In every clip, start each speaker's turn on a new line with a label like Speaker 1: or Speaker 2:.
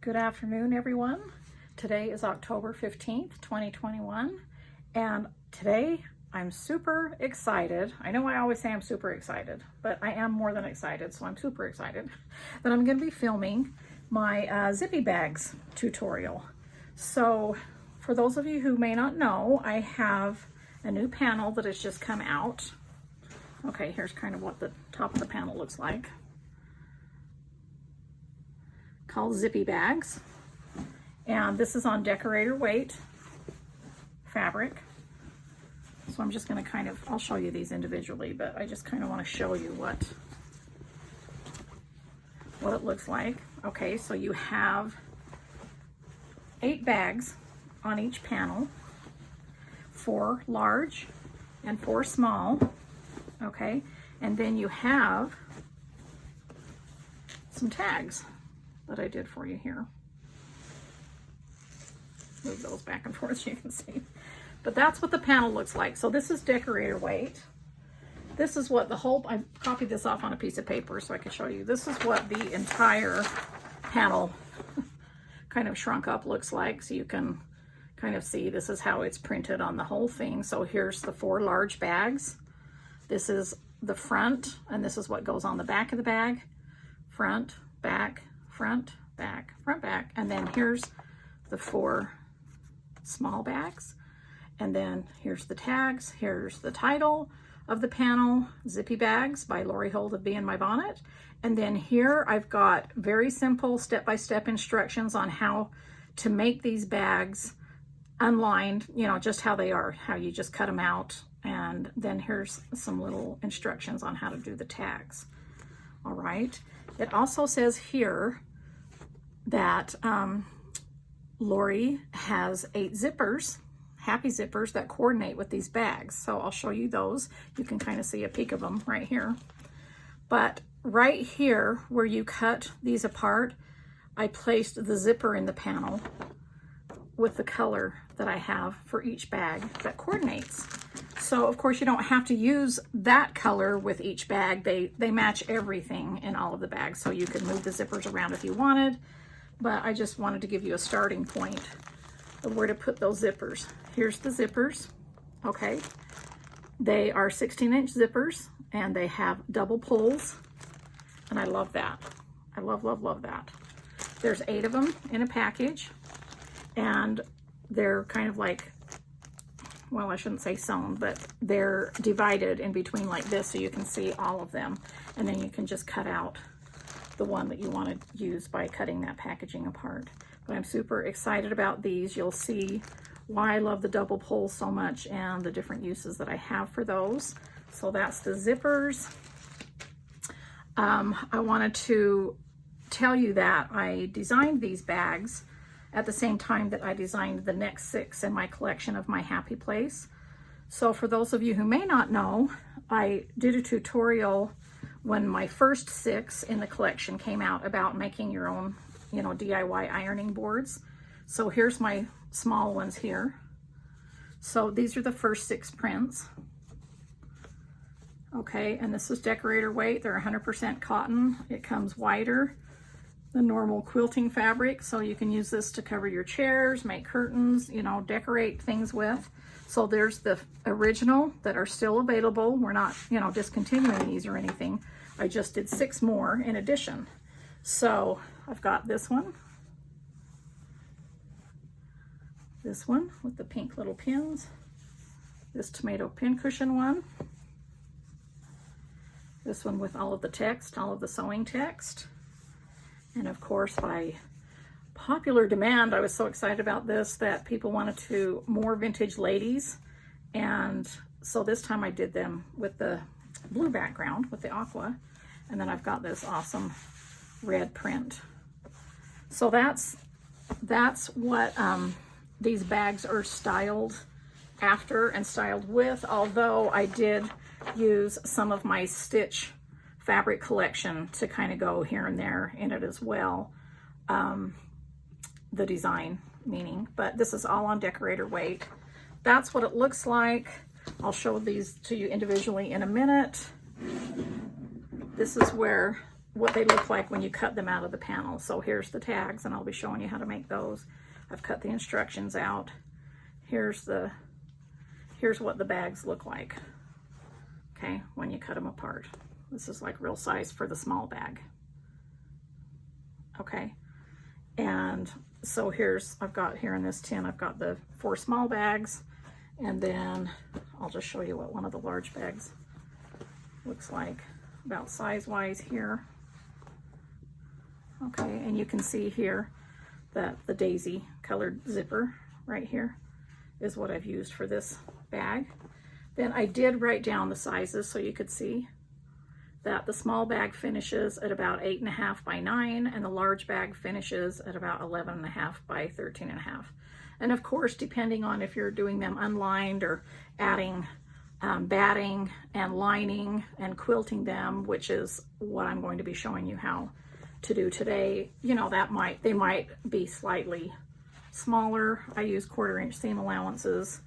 Speaker 1: Good afternoon, everyone. Today is October 15th, 2021, and today I'm super excited. I know I always say I'm super excited, but I am more than excited, so I'm super excited that I'm going to be filming my Zippy Bags tutorial. So for those of you who may not know, I have a new panel that has just come out. Okay, here's kind of what the top of the panel looks like. Called Zippy Bags, and this is on decorator weight fabric. So I'm just going to kind of, I'll show you these individually, but I just kind of want to show you what it looks like. Okay, so you have 8 bags on each panel, 4 large and 4 small. Okay, and then you have some tags that I did for you here. Move those back and forth so you can see. But that's what the panel looks like. So this is decorator weight. This is what the whole, I copied this off on a piece of paper so I can show you. This is what the entire panel kind of shrunk up looks like. So you can kind of see this is how it's printed on the whole thing. So here's the 4 large bags. This is the front, and this is what goes on the back of the bag. Front, back, front, back, front, back. And then here's the 4 small bags. And then here's the tags. Here's the title of the panel, Zippy Bags by Lori Holt of Bee in My Bonnet. And then here I've got very simple step-by-step instructions on how to make these bags unlined, you know, just how they are, how you just cut them out. And then here's some little instructions on how to do the tags. All right. It also says here that Lori has 8 zippers, happy zippers that coordinate with these bags. So I'll show you those. You can kind of see a peek of them right here. But right here where you cut these apart, I placed the zipper in the panel with the color that I have for each bag that coordinates. So of course you don't have to use that color with each bag. They match everything in all of the bags. So you can move the zippers around if you wanted, but I just wanted to give you a starting point of where to put those zippers. Here's the zippers, okay? They are 16-inch zippers and they have double pulls, and I love that. I love, love, love that. There's 8 of them in a package, and they're kind of like, well, I shouldn't say sewn, but they're divided in between like this so you can see all of them. And then you can just cut out the one that you want to use by cutting that packaging apart. But I'm super excited about these. You'll see why I love the double pull so much and the different uses that I have for those. So that's the zippers. I wanted to tell you that I designed these bags at the same time that I designed the next 6 in my collection of My Happy Place. So for those of you who may not know, I did a tutorial when my first 6 in the collection came out about making your own, you know, DIY ironing boards. So here's my small ones here. So these are the first 6 prints. Okay, and this is decorator weight. They're 100% cotton. It comes wider the normal quilting fabric, so you can use this to cover your chairs, make curtains, you know, decorate things with. So there's the original that are still available. We're not, you know, discontinuing these or anything. I just did 6 more in addition. So I've got this one with the pink little pins, this tomato pincushion one, this one with all of the text, all of the sewing text. And of course, by popular demand, I was so excited about this that people wanted to more vintage ladies. And so this time I did them with the blue background with the aqua. And then I've got this awesome red print. So that's what these bags are styled after and styled with, although I did use some of my stitch fabric collection to kind of go here and there in it as well. The design meaning, but this is all on decorator weight. That's what it looks like. I'll show these to you individually in a minute. This is where what they look like when you cut them out of the panel. So here's the tags, and I'll be showing you how to make those. I've cut the instructions out. Here's what the bags look like, okay, when you cut them apart. This is like real size for the small bag, okay. And so I've got here in this tin, I've got the 4 small bags, and then I'll just show you what one of the large bags looks like, about size-wise here. Okay, and you can see here that the daisy colored zipper right here is what I've used for this bag. Then I did write down the sizes so you could see that the small bag finishes at about 8.5 by 9, and the large bag finishes at about 11.5 by 13.5. And of course, depending on if you're doing them unlined or adding batting and lining and quilting them, which is what I'm going to be showing you how to do today, you know, they might be slightly smaller. I use 1/4 inch seam allowances,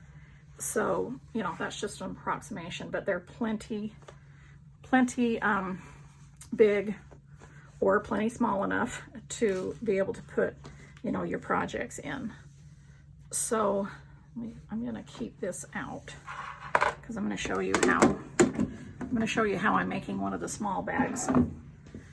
Speaker 1: so you know, that's just an approximation, but they're plenty big or plenty small enough to be able to put, you know, your projects in. So I'm going to keep this out because I'm going to show you how I'm making one of the small bags.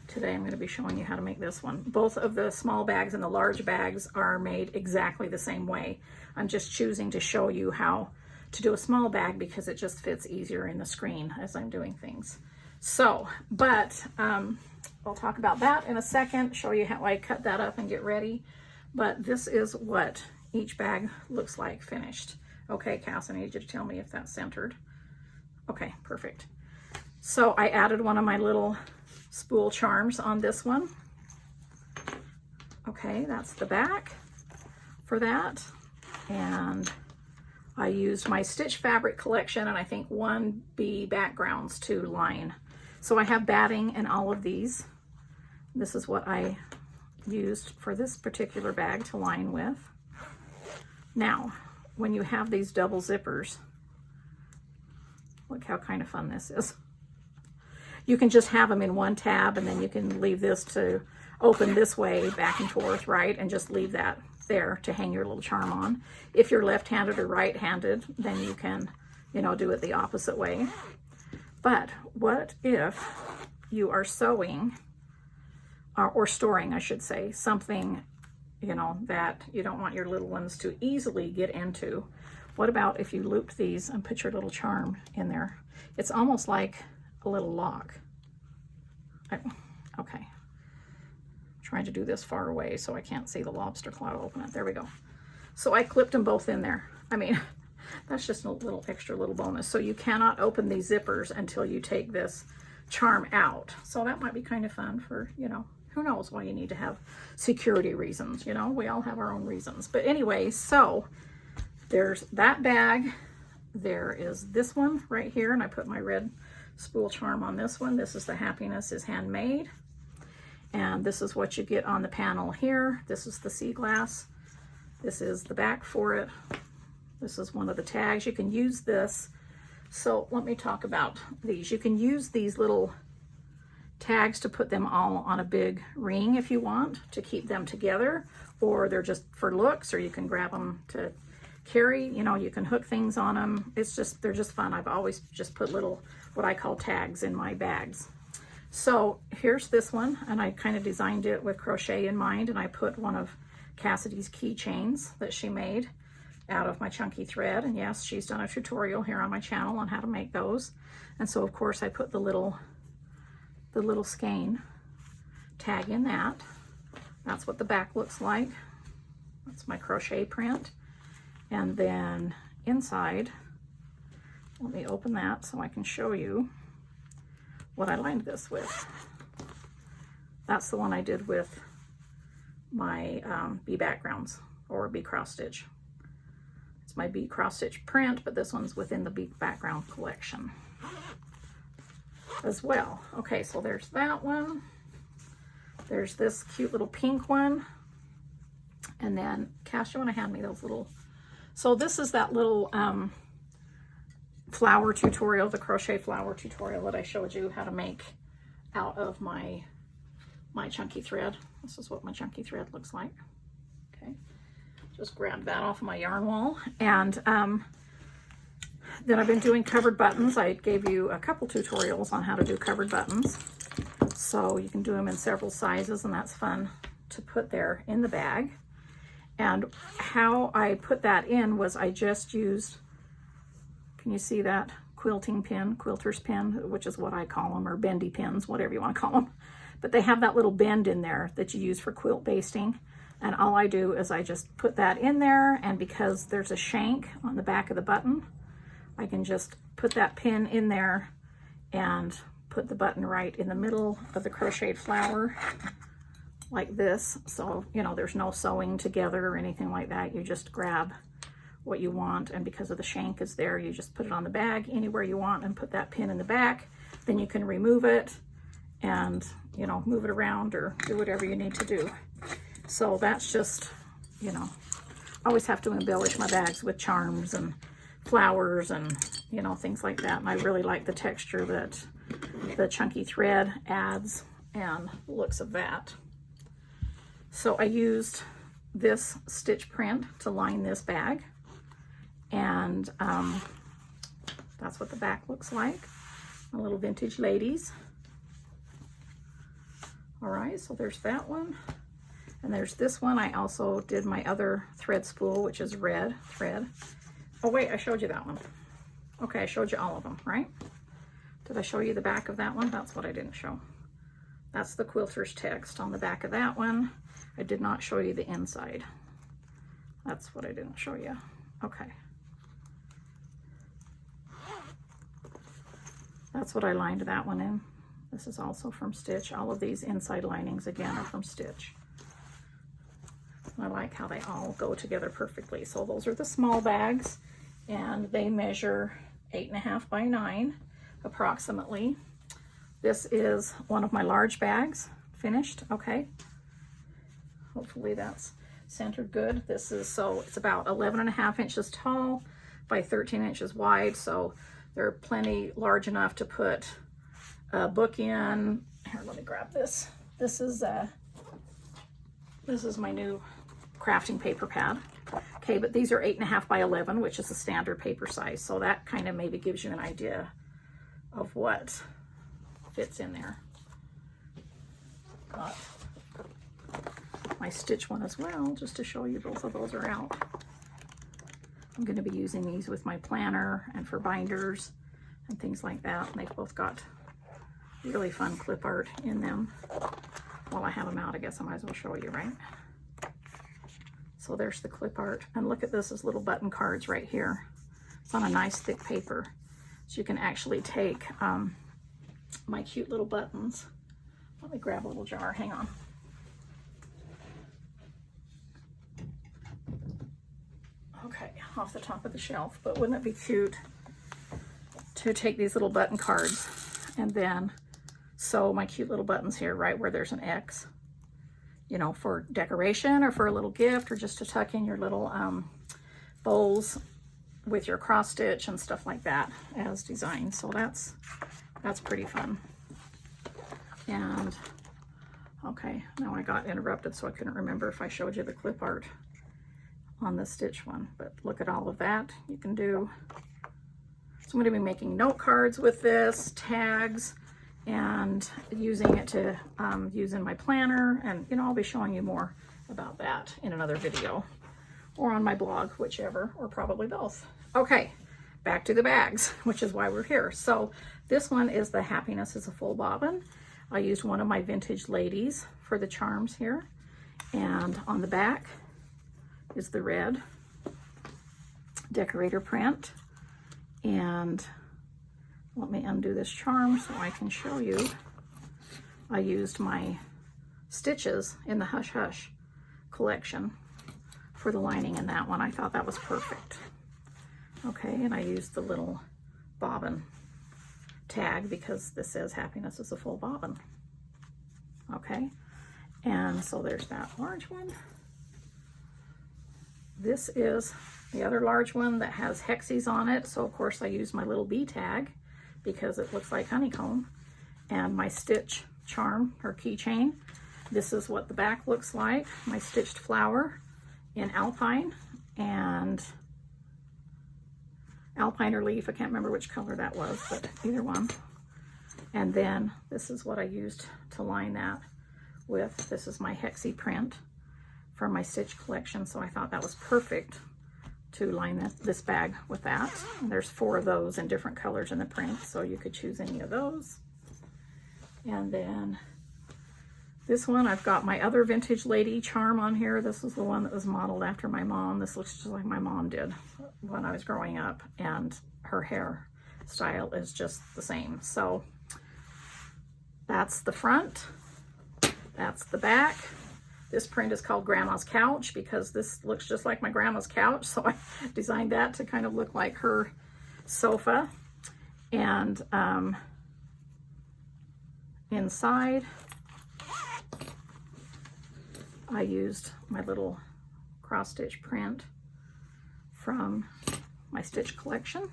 Speaker 1: Today I'm going to be showing you how to make this one. Both of the small bags and the large bags are made exactly the same way. I'm just choosing to show you how to do a small bag because it just fits easier in the screen as I'm doing things. So, but I'll talk about that in a second, show you how I cut that up and get ready. But this is what each bag looks like finished. Okay, Cass, I need you to tell me if that's centered. Okay, perfect. So I added one of my little spool charms on this one. Okay, that's the back for that. And I used my stitch fabric collection and I think 1B backgrounds to line. So I have batting in all of these. This is what I used for this particular bag to line with. Now, when you have these double zippers, look how kind of fun this is. You can just have them in one tab, and then you can leave this to open this way back and forth, right? And just leave that there to hang your little charm on. If you're left-handed or right-handed, then you can, you know, do it the opposite way. But what if you are sewing, or storing, I should say, something, you know, that you don't want your little ones to easily get into? What about if you looped these and put your little charm in there? It's almost like a little lock. Okay. I'm trying to do this far away so I can't see the lobster claw open it. There we go. So I clipped them both in there. I mean, that's just a little extra little bonus. So you cannot open these zippers until you take this charm out. So that might be kind of fun for, you know, who knows why you need to have security reasons, you know, we all have our own reasons. But anyway, so there's that bag. There is this one right here, and I put my red spool charm on this one. This is the Happiness is Handmade. And this is what you get on the panel here. This is the sea glass. This is the back for it. This is one of the tags. You can use this. So let me talk about these. You can use these little tags to put them all on a big ring if you want to keep them together, or they're just for looks, or you can grab them to carry, you know, you can hook things on them. It's just, they're just fun. I've always just put little, what I call tags in my bags. So here's this one, and I kind of designed it with crochet in mind, and I put one of Cassidy's keychains that she made out of my chunky thread. And yes, she's done a tutorial here on my channel on how to make those. And so of course I put the little skein tag in that. That's what the back looks like. That's my crochet print. And then inside, let me open that so I can show you what I lined this with. That's the one I did with my bee backgrounds, or bee cross stitch. It's my bee cross stitch print, but this one's within the bee background collection as well. Okay, so there's that one. There's this cute little pink one. And then, Cash, you want to hand me those little... So this is that little flower tutorial, the crochet flower tutorial that I showed you how to make out of my my chunky thread. This is what my chunky thread looks like. Okay, just grab that off of my yarn wall. And then I've been doing covered buttons. I gave you a couple tutorials on how to do covered buttons. So you can do them in several sizes, and that's fun to put there in the bag. And how I put that in was I just used, can you see that? Quilting pin, quilter's pin, which is what I call them, or bendy pins, whatever you want to call them. But they have that little bend in there that you use for quilt basting. And all I do is I just put that in there, and because there's a shank on the back of the button, I can just put that pin in there and put the button right in the middle of the crocheted flower like this. So, you know, there's no sewing together or anything like that. You just grab what you want, and because of the shank is there, you just put it on the bag anywhere you want and put that pin in the back. Then you can remove it and, you know, move it around or do whatever you need to do. So that's just, you know, I always have to embellish my bags with charms and flowers and, you know, things like that. And I really like the texture that the chunky thread adds and the looks of that. So I used this stitch print to line this bag, and that's what the back looks like. My little vintage ladies. All right, so there's that one. And there's this one. I also did my other thread spool, which is red thread. Oh wait, I showed you that one. Okay, I showed you all of them, right? Did I show you the back of that one? That's what I didn't show. That's the quilter's text on the back of that one. I did not show you the inside. That's what I didn't show you. Okay. That's what I lined that one in. This is also from Stitch. All of these inside linings, again, are from Stitch. I like how they all go together perfectly. So those are the small bags, and they measure 8.5 by 9 approximately. This is one of my large bags, finished. Okay. Hopefully that's centered good. This is, so it's about 11.5 inches tall by 13 inches wide. So they're plenty large enough to put a book in. Here, let me grab this. This is my new crafting paper pad. Okay, but these are 8.5 by 11, which is the standard paper size. So that kind of maybe gives you an idea of what fits in there. Got my stitch one as well, just to show you both of those are out. I'm going to be using these with my planner and for binders and things like that. And they've both got really fun clip art in them. While I have them out, I guess I might as well show you, right? So there's the clip art. And look at this as little button cards right here. It's on a nice thick paper. So you can actually take my cute little buttons. Let me grab a little jar, hang on. Okay, off the top of the shelf, but wouldn't it be cute to take these little button cards and then sew my cute little buttons here right where there's an X, you know, for decoration or for a little gift or just to tuck in your little bowls with your cross stitch and stuff like that as designed. So that's pretty fun. And okay, now I got interrupted, so I couldn't remember if I showed you the clip art on the stitch one, but look at all of that you can do. So I'm going to be making note cards with this, tags, and using it to use in my planner, and you know, I'll be showing you more about that in another video or on my blog, whichever, or probably both. Okay, back to the bags, which is why we're here. So this one is the Happiness is a Full Bobbin. I used one of my vintage ladies for the charms here, and on the back is the red decorator print. And let me undo this charm so I can show you. I used my stitches in the Hush Hush collection for the lining in that one. I thought that was perfect. Okay, and I used the little bobbin tag because this says Happiness is a Full Bobbin. Okay, and so there's that large one. This is the other large one that has hexes on it. So of course I use my little bee tag because it looks like honeycomb, and my stitch charm or keychain. this is what the back looks like. My stitched flower in Alpine and Alpine or Leaf. I can't remember which color that was, but either one. And then this is what I used to line that with. This is my Hexie print from my stitch collection, so I thought that was perfect to line this bag with that. And there's 4 of those in different colors in the print, so you could choose any of those. And then this one, I've got my other Vintage Lady charm on here. This is the one that was modeled after my mom. This looks just like my mom did when I was growing up, and her hair style is just the same. So that's the front, that's the back. This print is called Grandma's Couch because this looks just like my grandma's couch, so I designed that to kind of look like her sofa. And inside, I used my little cross stitch print from my stitch collection,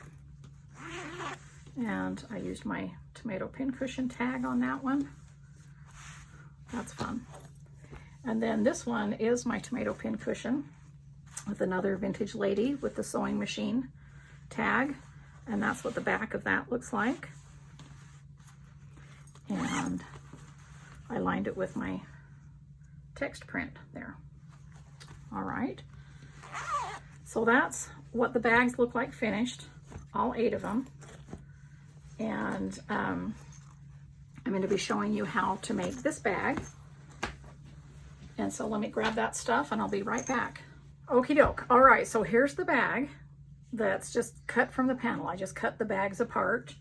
Speaker 1: and I used my tomato pincushion tag on that one. That's fun. And then this one is my tomato pincushion with another Vintage Lady with the sewing machine tag, and that's what the back of that looks like. And I lined it with my text print there. All right, so that's what the bags look like finished, all 8 of them. And I'm going to be showing you how to make this bag. And so let me grab that stuff and I'll be right back. Okie doke. All right, so here's the bag that's just cut from the panel. I just cut the bags apart,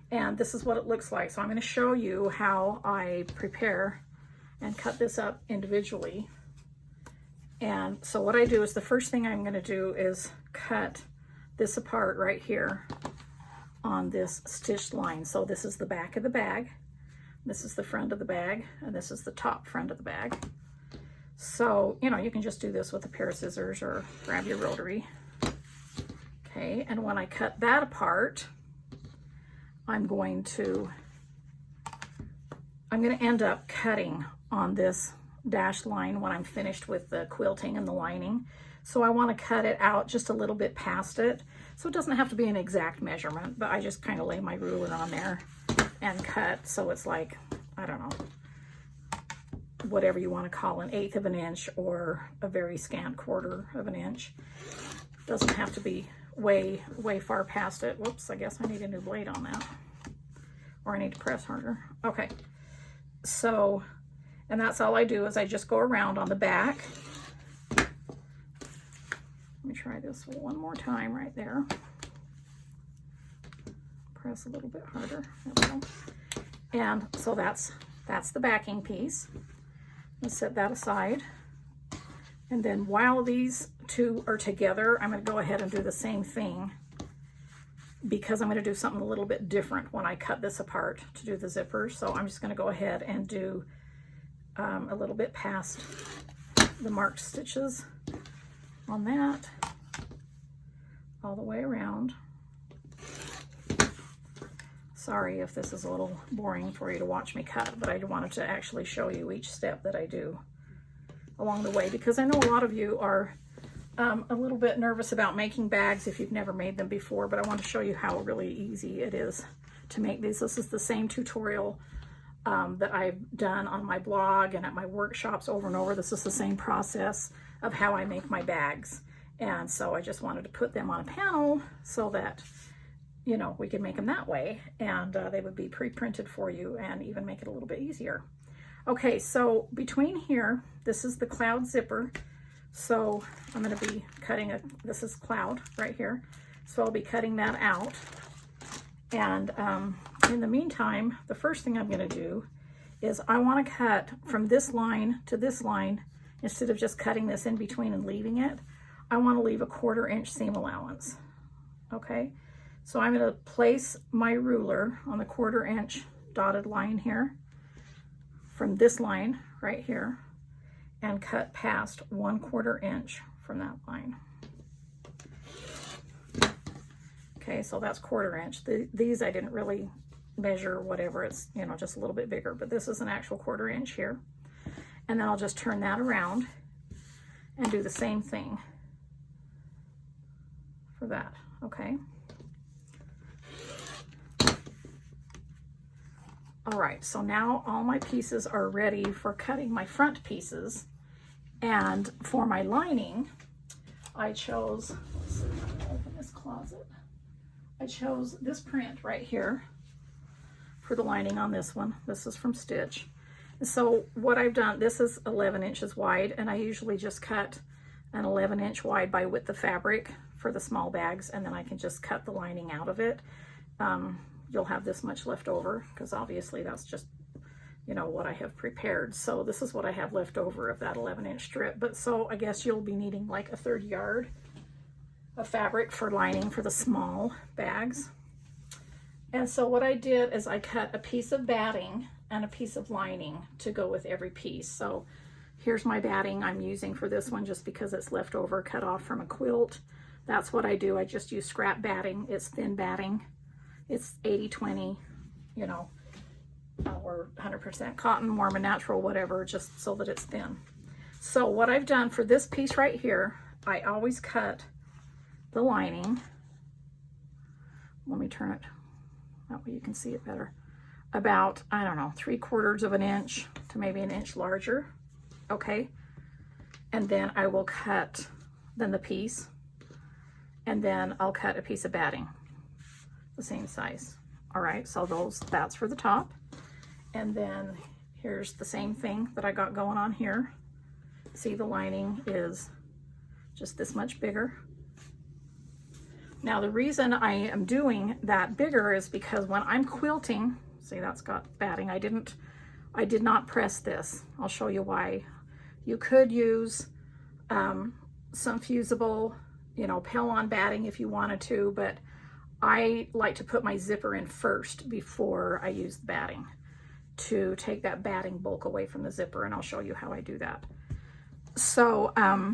Speaker 1: and this is what it looks like. So I'm going to show you how I prepare and cut this up individually. And so what I do is, the first thing I'm going to do is cut this apart right here on this stitched line. So this is the back of the bag, this is the front of the bag, and this is the top front of the bag. So, you know, you can just do this with a pair of scissors or grab your rotary. Okay, and when I cut that apart, I'm going to end up cutting on this dashed line when I'm finished with the quilting and the lining. So I want to cut it out just a little bit past it. So it doesn't have to be an exact measurement, but I just kind of lay my ruler on there and cut. So it's like, I don't know, whatever you want to call an 1/8 of an inch or a very scant 1/4 of an inch. Doesn't have to be way far past it. Whoops, I guess I need a new blade on that, or I need to press harder. Okay, so, and that's all I do is I just go around on the back. Let me try this one more time right there. Press a little bit harder. There we go. And so that's the backing piece. Let's set that aside. And then while these 2 are together, I'm going to go ahead and do the same thing, because I'm going to do something a little bit different when I cut this apart to do the zippers. So I'm just going to go ahead and do a little bit past the marked stitches on that, all the way around. Sorry if this is a little boring for you to watch me cut, but I wanted to actually show you each step that I do along the way, because I know a lot of you are a little bit nervous about making bags if you've never made them before, but I want to show you how really easy it is to make these. This is the same tutorial that I've done on my blog and at my workshops over and over. This is the same process of how I make my bags. And so I just wanted to put them on a panel so that, you know, we could make them that way, and they would be pre-printed for you and even make it a little bit easier. Okay, so between here, this is the cloud zipper. So I'm going to be cutting this is cloud right here. So I'll be cutting that out. And in the meantime, the first thing I'm going to do is I want to cut from this line to this line. Instead of just cutting this in between and leaving it, I want to leave a 1/4 inch seam allowance. Okay. So I'm going to place my ruler on the 1/4 inch dotted line here from this line right here and cut past 1/4 inch from that line. Okay, so that's 1/4 inch. These I didn't really measure, whatever, it's, you know, just a little bit bigger, but this is an actual 1/4 inch here. And then I'll just turn that around and do the same thing for that, okay? All right, so now all my pieces are ready for cutting my front pieces. And for my lining, I chose, let's see, open this closet. I chose this print right here for the lining on this one. This is from Stitch. So what I've done, this is 11 inches wide, and I usually just cut an 11-inch wide by width of fabric for the small bags, and then I can just cut the lining out of it. You'll have this much left over, because obviously that's just, you know, what I have prepared. So this is what I have left over of that 11-inch strip. But so I guess you'll be needing like a 1/3 yard of fabric for lining for the small bags. And so what I did is I cut a piece of batting and a piece of lining to go with every piece. So here's my batting I'm using for this one, just because it's left over, cut off from a quilt. That's what I do. I just use scrap batting. It's thin batting. It's 80/20, you know, or 100% cotton, warm and natural, whatever, just so that it's thin. So what I've done for this piece right here, I always cut the lining. Let me turn it, that way you can see it better. About, I don't know, 3/4 of an inch to maybe an inch larger, okay? And then I will cut then the piece, and then I'll cut a piece of batting, the same size. All right, so that's for the top. And then here's the same thing that I got going on here. See, the lining is just this much bigger. Now the reason I am doing that bigger is because when I'm quilting, see, that's got batting. I did not press this. I'll show you why. You could use some fusible, you know, pell-on batting if you wanted to, but I like to put my zipper in first before I use the batting to take that batting bulk away from the zipper, and I'll show you how I do that. So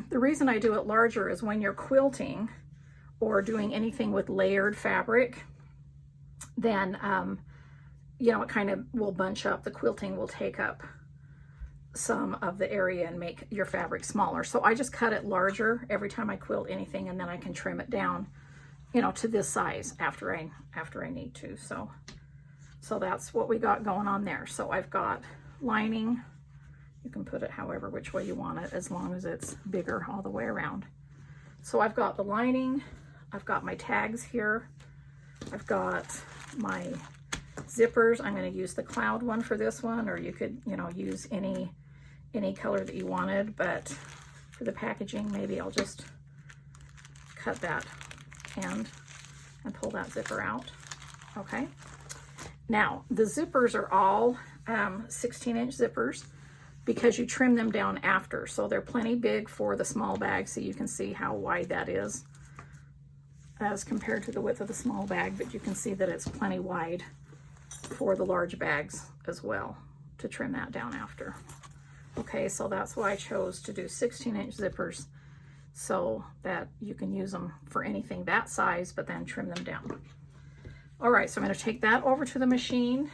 Speaker 1: the reason I do it larger is when you're quilting or doing anything with layered fabric, then you know, it kind of will bunch up. The quilting will take up some of the area and make your fabric smaller. So I just cut it larger every time I quilt anything, and then I can trim it down, you know, to this size after I need to. So that's what we got going on there. So I've got lining. You can put it however which way you want it, as long as it's bigger all the way around. So I've got the lining, I've got my tags here, I've got my zippers. I'm going to use the cloud one for this one, or you could, you know, use any color that you wanted, but for the packaging, maybe I'll just cut that end and pull that zipper out. Okay. Now the zippers are all 16-inch zippers, because you trim them down after, so they're plenty big for the small bag. So you can see how wide that is as compared to the width of the small bag, but you can see that it's plenty wide for the large bags as well, to trim that down after. Okay, so that's why I chose to do 16-inch zippers, so that you can use them for anything that size, but then trim them down. All right, so I'm going to take that over to the machine.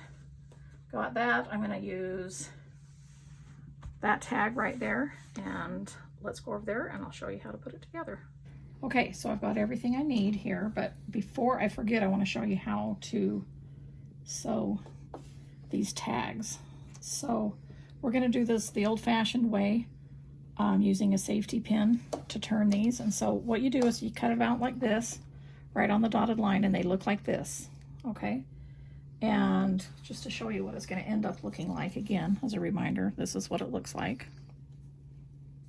Speaker 1: Got that. I'm going to use that tag right there, and let's go over there and I'll show you how to put it together. Okay, so I've got everything I need here, but before I forget, I want to show you how to sew these tags. So we're going to do this the old-fashioned way, using a safety pin to turn these. And so what you do is you cut it out like this, right on the dotted line, and they look like this, okay? And just to show you what it's going to end up looking like, again, as a reminder, this is what it looks like,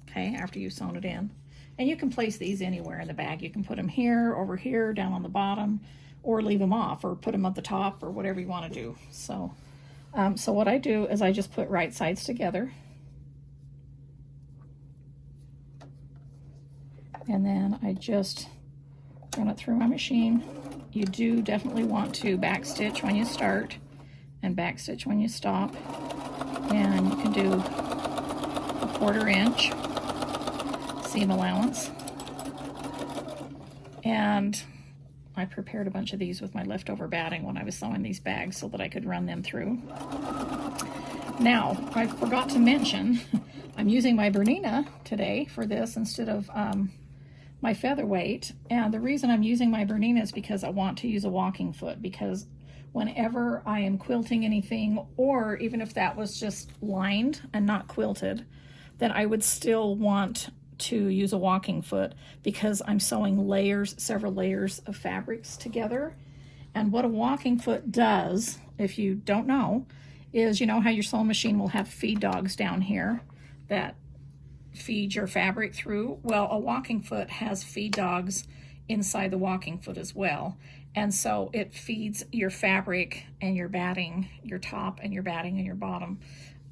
Speaker 1: okay, after you've sewn it in. And you can place these anywhere in the bag. You can put them here, over here, down on the bottom, or leave them off, or put them at the top, or whatever you want to do. So, so what I do is I just put right sides together, and then I just run it through my machine. You do definitely want to back stitch when you start and back stitch when you stop, and you can do a 1/4 inch seam allowance. And I prepared a bunch of these with my leftover batting when I was sewing these bags so that I could run them through. Now, I forgot to mention I'm using my Bernina today for this instead of my featherweight. And the reason I'm using my Bernina is because I want to use a walking foot, because whenever I am quilting anything, or even if that was just lined and not quilted, then I would still want to use a walking foot because I'm sewing layers, several layers of fabrics together. And what a walking foot does, if you don't know, is, you know how your sewing machine will have feed dogs down here that feed your fabric through? Well, a walking foot has feed dogs inside the walking foot as well. And so it feeds your fabric and your batting, your top and your batting and your bottom,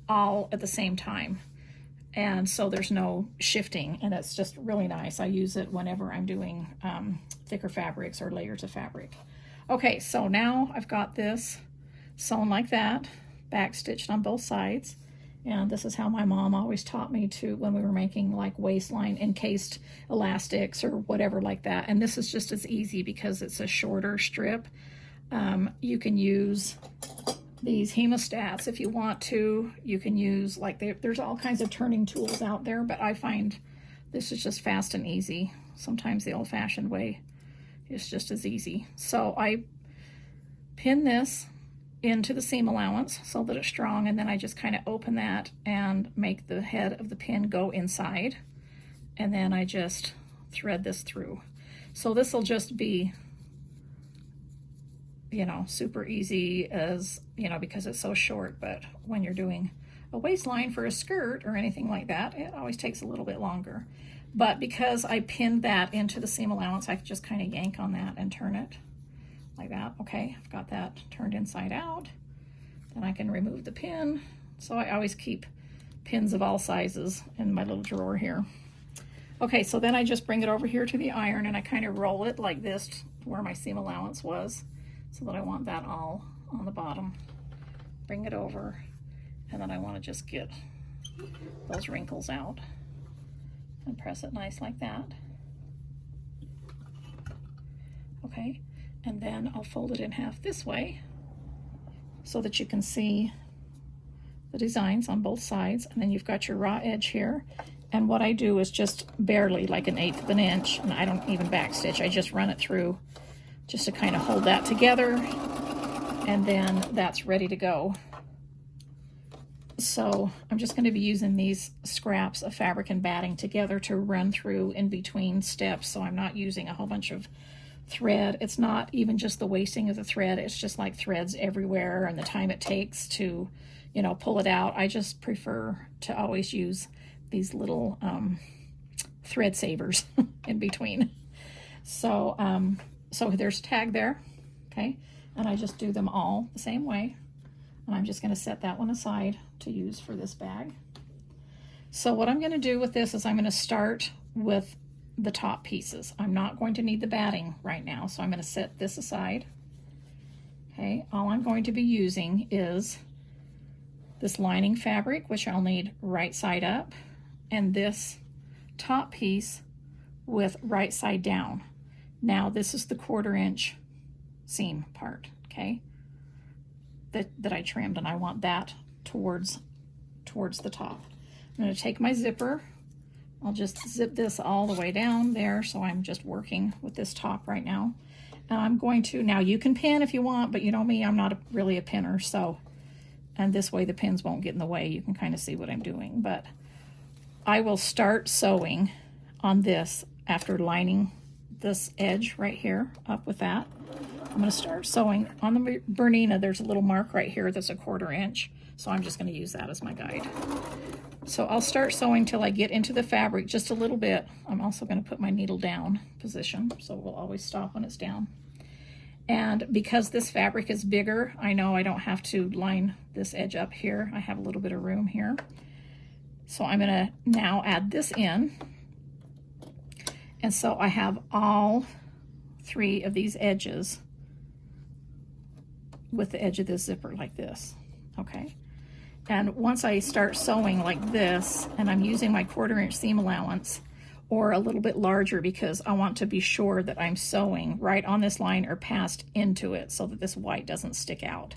Speaker 1: all at the same time. And so there's no shifting, and it's just really nice. I use it whenever I'm doing thicker fabrics or layers of fabric. Okay, so now I've got this sewn like that, back stitched on both sides. And this is how my mom always taught me to, when we were making like waistline encased elastics or whatever like that. And this is just as easy because it's a shorter strip. You can use these hemostats if you want to. You can use, like, there's all kinds of turning tools out there, but I find this is just fast and easy. Sometimes the old-fashioned way is just as easy. So I pin this into the seam allowance so that it's strong, and then I just kind of open that and make the head of the pin go inside, and then I just thread this through. So this will just be, you know, super easy, as you know, because it's so short. But when you're doing a waistline for a skirt or anything like that, it always takes a little bit longer. But because I pinned that into the seam allowance, I can just kind of yank on that and turn it like that. Okay, I've got that turned inside out. Then I can remove the pin. So I always keep pins of all sizes in my little drawer here. Okay, so then I just bring it over here to the iron, and I kind of roll it like this where my seam allowance was, so that I want that all on the bottom. Bring it over, and then I want to just get those wrinkles out and press it nice like that. Okay, and then I'll fold it in half this way so that you can see the designs on both sides. And then you've got your raw edge here. And what I do is just barely, like 1/8 of an inch, and I don't even backstitch. I just run it through just to kind of hold that together, and then that's ready to go. So I'm just going to be using these scraps of fabric and batting together to run through in between steps, so I'm not using a whole bunch of thread. It's not even just the wasting of the thread, it's just like threads everywhere and the time it takes to, you know, pull it out. I just prefer to always use these little thread savers in between. So so there's a tag there, okay, and I just do them all the same way, and I'm just going to set that one aside to use for this bag. So what I'm going to do with this is I'm going to start with the top pieces. I'm not going to need the batting right now, so I'm going to set this aside. Okay, all I'm going to be using is this lining fabric, which I'll need right side up, and this top piece with right side down. Now this is the 1/4 inch seam part, okay, that I trimmed, and I want that towards the top. I'm going to take my zipper. I'll just zip this all the way down there, so I'm just working with this top right now. And I'm going to, now you can pin if you want, but you know me, I'm not really a pinner, so, and this way the pins won't get in the way. You can kind of see what I'm doing, but I will start sewing on this after lining this edge right here up with that. I'm going to start sewing on the Bernina. There's a little mark right here that's a 1/4 inch, so I'm just going to use that as my guide. So I'll start sewing till I get into the fabric just a little bit. I'm also going to put my needle down position, so we'll always stop when it's down. And because this fabric is bigger, I know I don't have to line this edge up here. I have a little bit of room here. So I'm going to now add this in. And so I have all 3 of these edges with the edge of this zipper like this, okay? And once I start sewing like this, and I'm using my 1/4 inch seam allowance, or a little bit larger, because I want to be sure that I'm sewing right on this line or past into it so that this white doesn't stick out.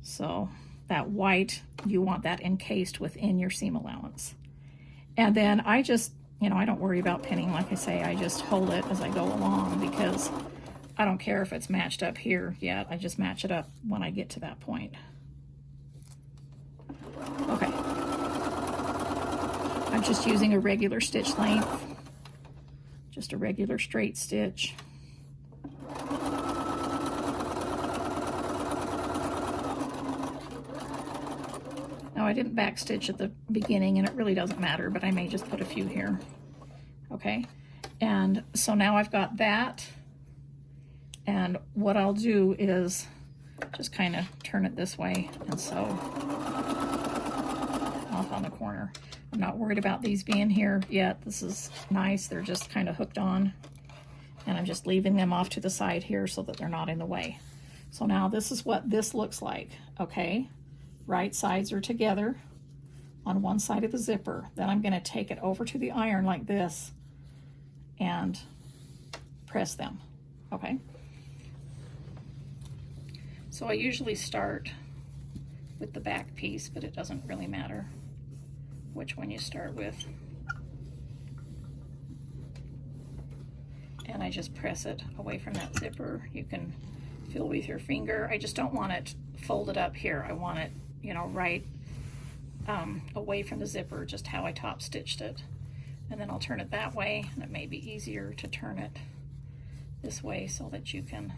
Speaker 1: So that white, you want that encased within your seam allowance. And then I just, you know, I don't worry about pinning. Like I say, I just hold it as I go along because I don't care if it's matched up here yet. I just match it up when I get to that point. Okay. I'm just using a regular stitch length, just a regular straight stitch. Now I didn't back stitch at the beginning and it really doesn't matter, but I may just put a few here. Okay, and so now I've got that, and what I'll do is just kind of turn it this way and sew off on the corner. I'm not worried about these being here yet. This is nice. They're just kind of hooked on, and I'm just leaving them off to the side here so that they're not in the way. So now this is what this looks like. Okay, right sides are together on one side of the zipper. Then I'm going to take it over to the iron like this and press them. Okay, so I usually start with the back piece, but it doesn't really matter which one you start with. And I just press it away from that zipper. You can feel with your finger. I just don't want it folded up here. I want it, you know, right away from the zipper, just how I top stitched it. And then I'll turn it that way, and it may be easier to turn it this way so that you can,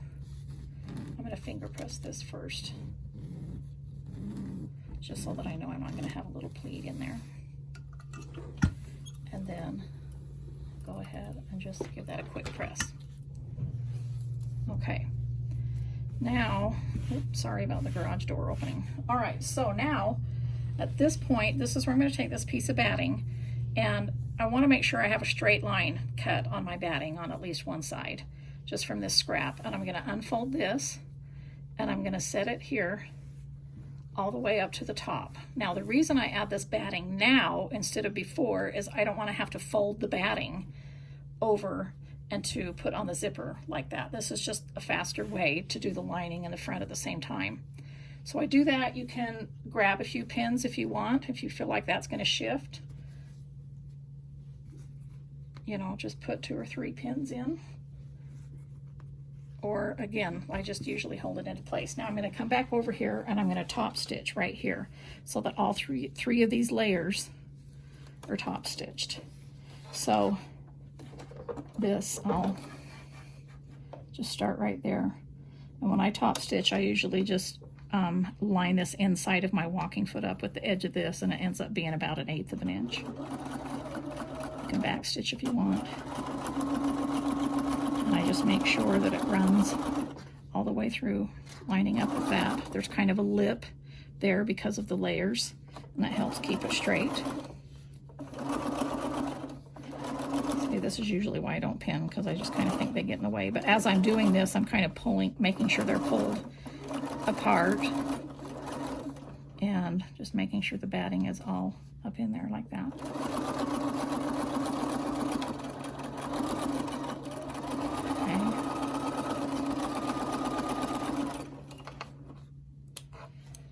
Speaker 1: I'm going to finger press this first, just so that I know I'm not going to have a little pleat in there. And then go ahead and just give that a quick press. Okay, now, oops, sorry about the garage door opening. All right, so now at this point, this is where I'm going to take this piece of batting, and I want to make sure I have a straight line cut on my batting on at least one side, just from this scrap. And I'm going to unfold this, and I'm going to set it here all the way up to the top. Now, the reason I add this batting now instead of before is I don't want to have to fold the batting over and to put on the zipper like that. This is just a faster way to do the lining and the front at the same time. So I do that. You can grab a few pins if you want, if you feel like that's going to shift. You know, just put 2 or 3 pins in. Or again, I just usually hold it into place. Now I'm going to come back over here and I'm going to top stitch right here so that all three of these layers are top stitched. So this, I'll just start right there. And when I top stitch, I usually just line this inside of my walking foot up with the edge of this, and it ends up being about 1/8 of an inch. You can back stitch if you want. And I just make sure that it runs all the way through, lining up with that. There's kind of a lip there because of the layers, and that helps keep it straight. See, this is usually why I don't pin, because I just kind of think they get in the way. But as I'm doing this, I'm kind of pulling, making sure they're pulled apart, and just making sure the batting is all up in there like that.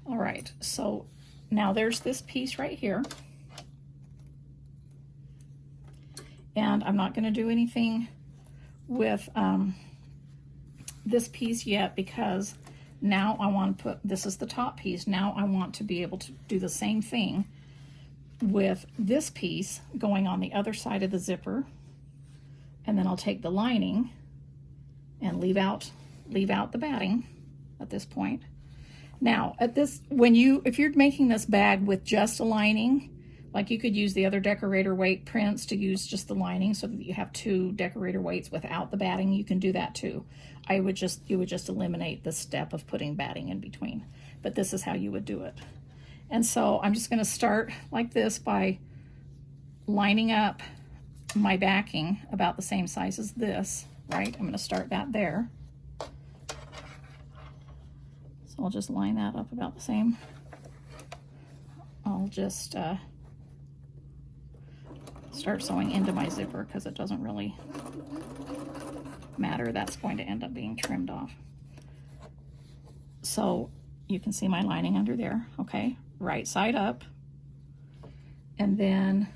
Speaker 1: All right, so now there's this piece right here, and I'm not going to do anything with this piece yet, because now I want to put, this is the top piece, now I want to be able to do the same thing with this piece going on the other side of the zipper, and then I'll take the lining and leave out the batting at this point. Now, at this, if you're making this bag with just a lining, like you could use the other decorator weight prints to use just the lining so that you have 2 decorator weights without the batting, you can do that too. You would just eliminate the step of putting batting in between, but this is how you would do it. And so I'm just going to start like this by lining up my backing about the same size as this, right? I'm going to start that there. So I'll just line that up about the same. I'll just start sewing into my zipper because it doesn't really matter. That's going to end up being trimmed off. So you can see my lining under there, okay? Right side up. And then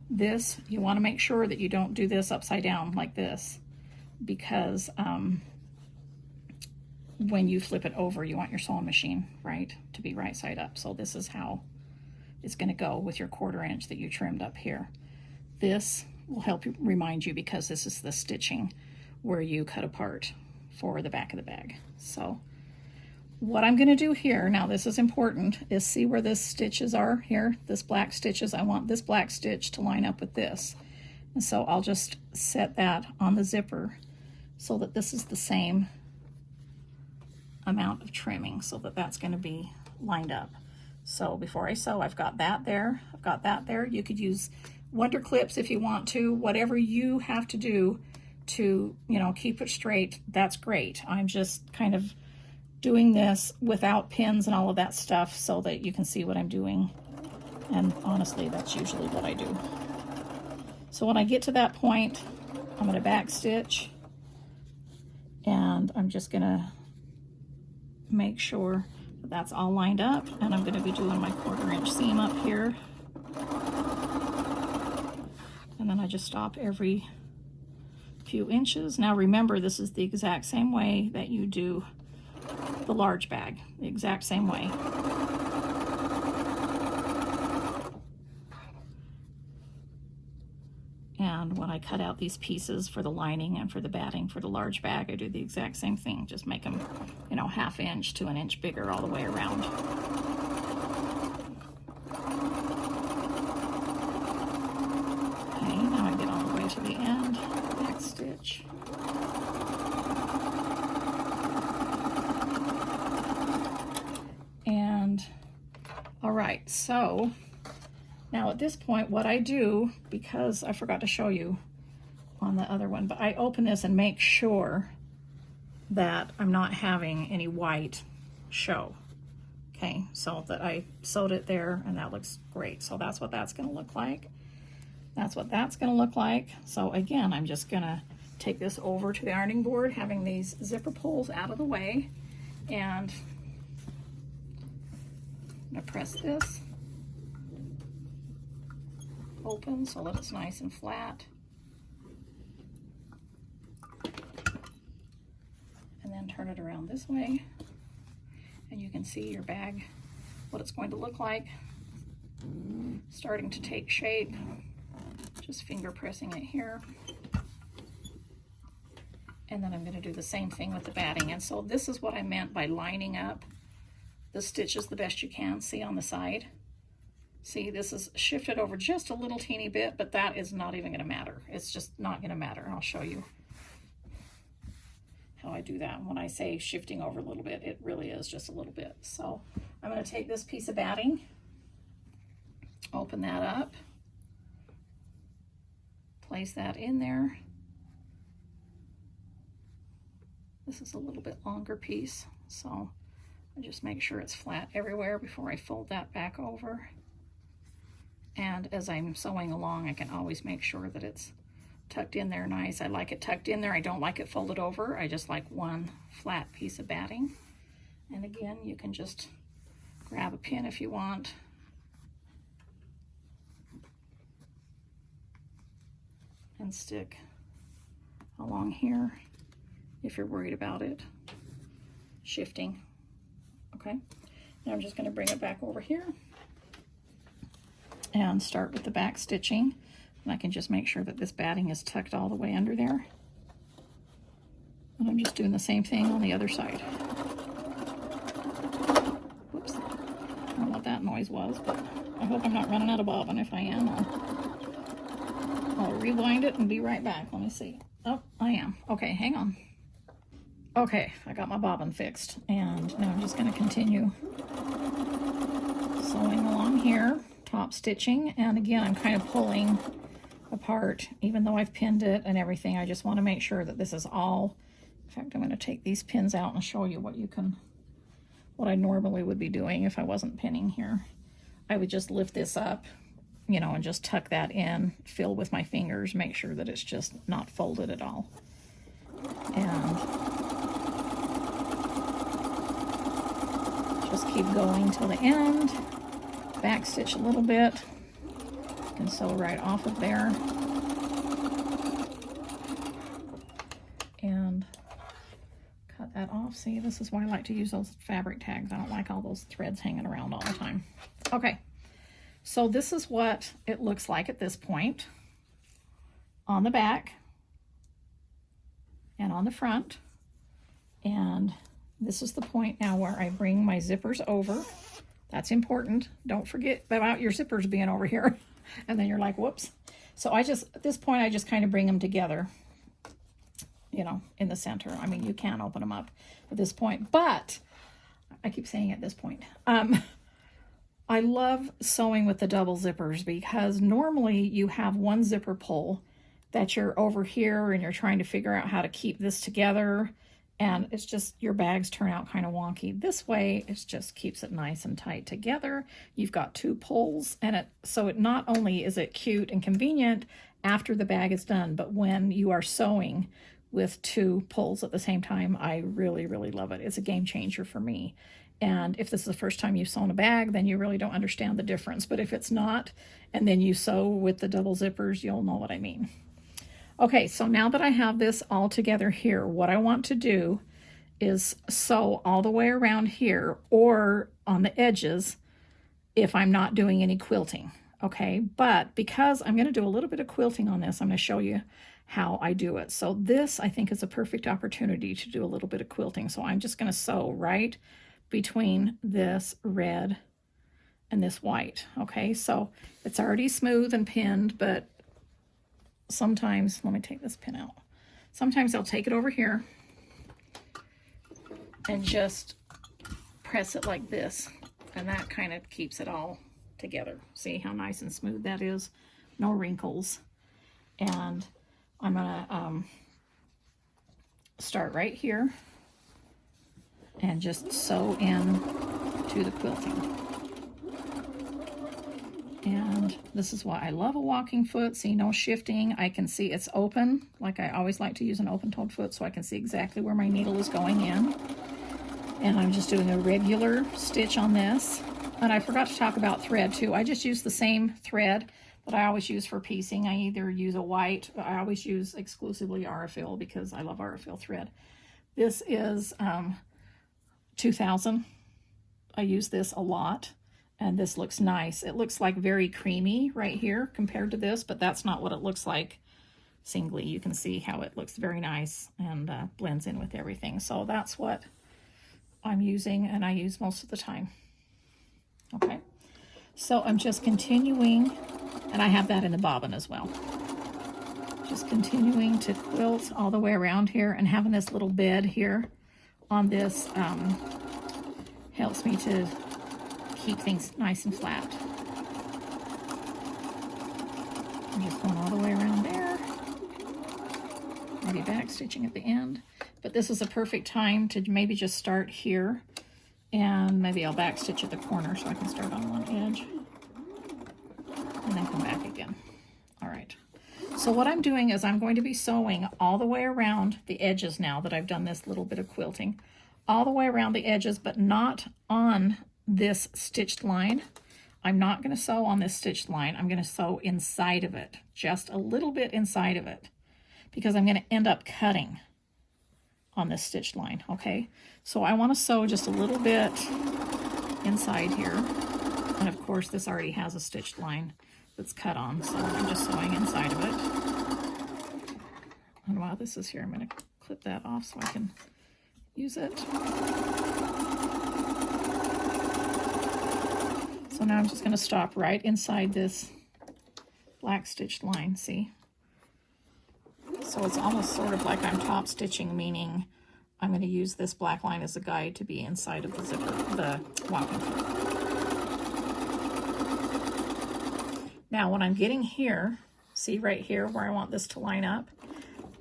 Speaker 1: this, you want to make sure that you don't do this upside down like this, because when you flip it over, you want your sewing machine, right, to be right side up. So this is how it's going to go with your 1/4 inch that you trimmed up here. This will help you, remind you, because this is the stitching where you cut apart for the back of the bag. So what I'm going to do here, now this is important, is see where this stitches are here, this black stitches. I want this black stitch to line up with this. And so I'll just set that on the zipper so that this is the same amount of trimming, so that that's going to be lined up. So before I sew, I've got that there, I've got that there. You could use Wonder Clips if you want to, whatever you have to do to, you know, keep it straight, that's great. I'm just kind of doing this without pins and all of that stuff so that you can see what I'm doing. And honestly, that's usually what I do. So when I get to that point, I'm going to back stitch, and I'm just going to make sure that that's all lined up, and I'm going to be doing my 1/4 inch seam up here. And then I just stop every few inches. Now remember, this is the exact same way that you do the large bag, the exact same way. And when I cut out these pieces for the lining and for the batting for the large bag, I do the exact same thing. Just make them, you know, 1/2 inch to 1 inch bigger all the way around. Okay, now I get all the way to the end, back stitch. And all right, so now at this point, what I do, because I forgot to show you on the other one, but I open this and make sure that I'm not having any white show. Okay, so that I sewed it there, and that looks great. So that's what that's going to look like. That's what that's going to look like. So again, I'm just going to take this over to the ironing board, having these zipper pulls out of the way, and I'm going to press this open so that it's nice and flat. And then turn it around this way, and you can see your bag, what it's going to look like, starting to take shape. Just finger pressing it here. And then I'm going to do the same thing with the batting. And so this is what I meant by lining up the stitches the best you can. See on the side? See, this is shifted over just a little teeny bit, but that is not even going to matter. It's just not going to matter. I'll show you how I do that. When I say shifting over a little bit, it really is just a little bit. So I'm going to take this piece of batting, open that up, place that in there. This is a little bit longer piece, so I just make sure it's flat everywhere before I fold that back over. And as I'm sewing along, I can always make sure that it's tucked in there nice. I like it tucked in there. I don't like it folded over. I just like one flat piece of batting. And again, you can just grab a pin if you want. And stick along here if you're worried about it shifting. Okay, now I'm just going to bring it back over here and start with the back stitching. And I can just make sure that this batting is tucked all the way under there. And I'm just doing the same thing on the other side. Whoops, I don't know what that noise was, but I hope I'm not running out of bobbin. If I am, I'll rewind it and be right back. Let me see. Oh, I am. Okay, hang on. Okay, I got my bobbin fixed, and now I'm just going to continue sewing along here, top stitching, and again, I'm kind of pulling apart, even though I've pinned it and everything. I just want to make sure that this is all. In fact, I'm going to take these pins out and show you what I normally would be doing if I wasn't pinning here. I would just lift this up, you know, and just tuck that in, fill with my fingers, make sure that it's just not folded at all. And just keep going till the end. Back stitch a little bit. You can sew right off of there. And cut that off. See, this is why I like to use those fabric tags. I don't like all those threads hanging around all the time. Okay, so this is what it looks like at this point on the back and on the front. And this is the point now where I bring my zippers over. That's important. Don't forget about your zippers being over here. And then you're like, whoops. So at this point, I just kind of bring them together, you know, in the center. I mean, you can open them up at this point, but I keep saying at this point. I love sewing with the double zippers because normally you have one zipper pull that you're over here and you're trying to figure out how to keep this together. And it's just, your bags turn out kind of wonky. This way, it just keeps it nice and tight together. You've got two pulls, and so it not only is it cute and convenient after the bag is done, but when you are sewing with two pulls at the same time, I really, really love it. It's a game changer for me. And if this is the first time you've sewn a bag, then you really don't understand the difference. But if it's not, and then you sew with the double zippers, you'll know what I mean. Okay, so now that I have this all together here, what I want to do is sew all the way around here or on the edges if I'm not doing any quilting, okay? But because I'm going to do a little bit of quilting on this, I'm going to show you how I do it. So this, I think, is a perfect opportunity to do a little bit of quilting. So I'm just going to sew right between this red and this white, okay? So it's already smooth and pinned, but sometimes, let me take this pin out. Sometimes I'll take it over here and just press it like this, and that kind of keeps it all together. See how nice and smooth that is? No wrinkles. And I'm gonna start right here and just sew in to the quilting. And this is why I love a walking foot. See, no shifting. I can see it's open. Like I always like to use an open-toed foot so I can see exactly where my needle is going in. And I'm just doing a regular stitch on this. And I forgot to talk about thread too. I just use the same thread that I always use for piecing. I either use a white, I always use exclusively Aurifil because I love Aurifil thread. This is 2000. I use this a lot. And this looks nice. It looks like very creamy right here compared to this, but that's not what it looks like singly. You can see how it looks very nice and blends in with everything. So that's what I'm using, and I use most of the time. Okay, so I'm just continuing, and I have that in the bobbin as well. Just continuing to quilt all the way around here, and having this little bed here on this helps me to keep things nice and flat. I'm just going all the way around there. Maybe back stitching at the end. But this is a perfect time to maybe just start here. And maybe I'll back stitch at the corner so I can start on one edge. And then come back again. All right. So what I'm doing is I'm going to be sewing all the way around the edges now that I've done this little bit of quilting. All the way around the edges, but not on this stitched line. I'm not going to sew on this stitched line. I'm going to sew inside of it, just a little bit inside of it, because I'm going to end up cutting on this stitched line, okay? So I want to sew just a little bit inside here. And of course, this already has a stitched line that's cut on, so I'm just sewing inside of it. And while this is here, I'm going to clip that off so I can use it. So now I'm just going to stop right inside this black stitched line, see? So it's almost sort of like I'm top stitching, meaning I'm going to use this black line as a guide to be inside of the zipper, the walking foot. Now when I'm getting here, see right here where I want this to line up?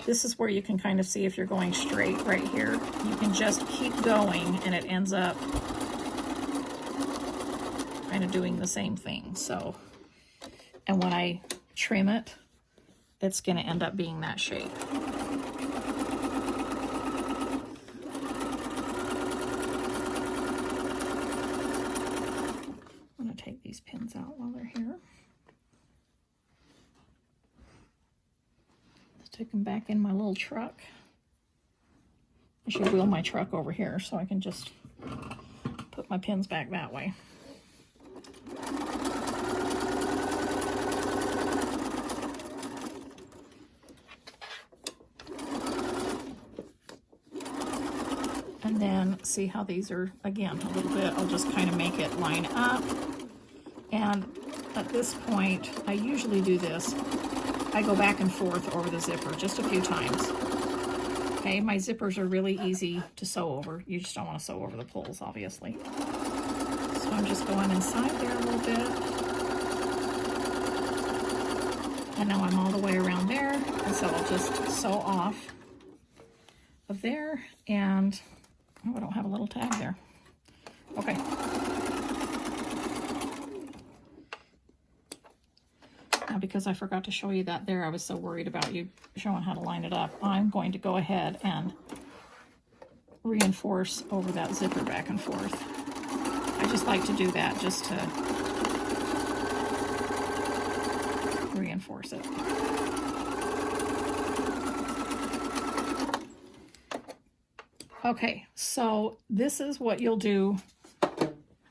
Speaker 1: This is where you can kind of see if you're going straight right here. You can just keep going and it ends up kind of doing the same thing. So, and when I trim it, it's going to end up being that shape. out while they're here. Let's take them back in my little truck. I should wheel my truck over here so I can just put my pins back that way. And then see how these are, again, a little bit, I'll just kind of make it line up. And at this point, I usually do this. I go back and forth over the zipper just a few times. Okay, my zippers are really easy to sew over. You just don't want to sew over the pulls, obviously. So I'm just going inside there a little bit. And now I'm all the way around there. And so I'll just sew off of there. And, oh, I don't have a little tag there. Okay. Now, because I forgot to show you that there, I was so worried about you showing how to line it up. I'm going to go ahead and reinforce over that zipper back and forth. I just like to do that just to reinforce it. Okay, so this is what you'll do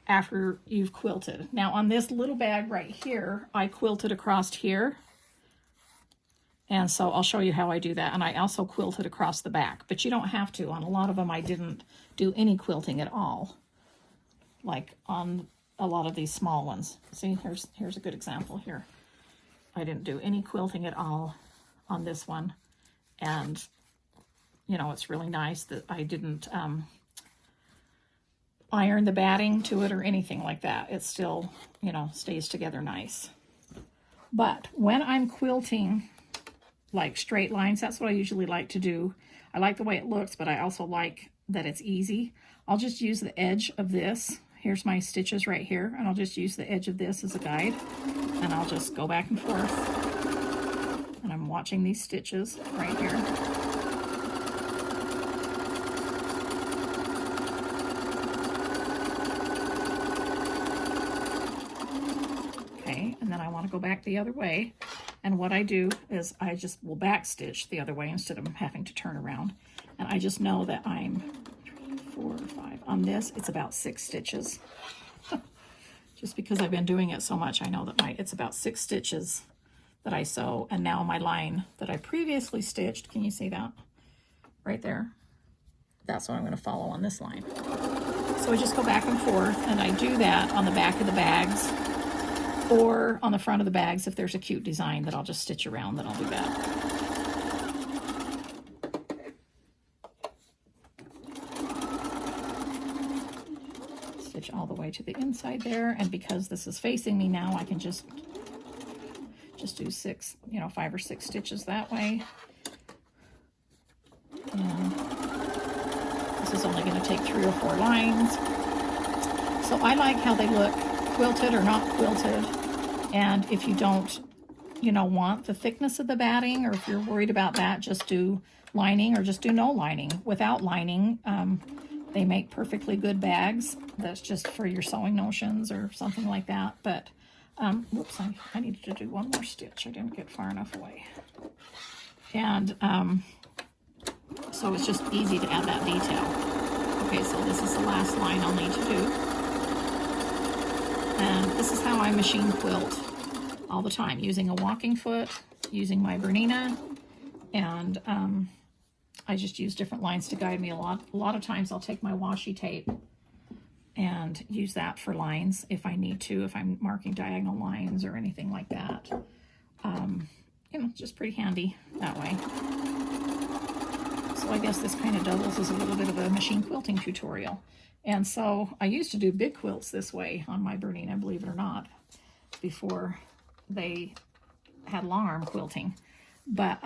Speaker 1: after you've quilted. Now on this little bag right here, I quilted across here. And so I'll show you how I do that. And I also quilted across the back, but you don't have to. On a lot of them, I didn't do any quilting at all. Like on a lot of these small ones. See, here's a good example here. I didn't do any quilting at all on this one. And, you know, it's really nice that I didn't iron the batting to it or anything like that. It still, you know, stays together nice. But when I'm quilting like straight lines, that's what I usually like to do. I like the way it looks, but I also like that it's easy. I'll just use the edge of this. Here's my stitches right here, and I'll just use the edge of this as a guide, and I'll just go back and forth. And I'm watching these stitches right here. And then I want to go back the other way. And what I do is I just will back stitch the other way instead of having to turn around. And I just know that I'm 3, 4, 5. On this, it's about 6 stitches. Just because I've been doing it so much, I know that it's about 6 stitches that I sew. And now my line that I previously stitched, can you see that? Right there. That's what I'm going to follow on this line. So I just go back and forth, and I do that on the back of the bags, or on the front of the bags if there's a cute design that I'll just stitch around, then I'll do that. Stitch all the way to the inside there, and because this is facing me now, I can just do 6, you know, 5 or 6 stitches that way. And this is only going to take 3 or 4 lines. So I like how they look, quilted or not quilted. And if you don't, you know, want the thickness of the batting, or if you're worried about that, just do lining or just do no lining. Without lining, they make perfectly good bags. That's just for your sewing notions or something like that. But, whoops, I needed to do one more stitch. I didn't get far enough away. And so it's just easy to add that detail. Okay, so this is the last line I'll need to do. And this is how I machine quilt all the time, using a walking foot, using my Bernina, and I just use different lines to guide me a lot. A lot of times I'll take my washi tape and use that for lines if I need to, if I'm marking diagonal lines or anything like that. You know, just pretty handy that way. So I guess this kind of doubles as a little bit of a machine quilting tutorial. And so I used to do big quilts this way on my Bernina, believe it or not, before they had long arm quilting. But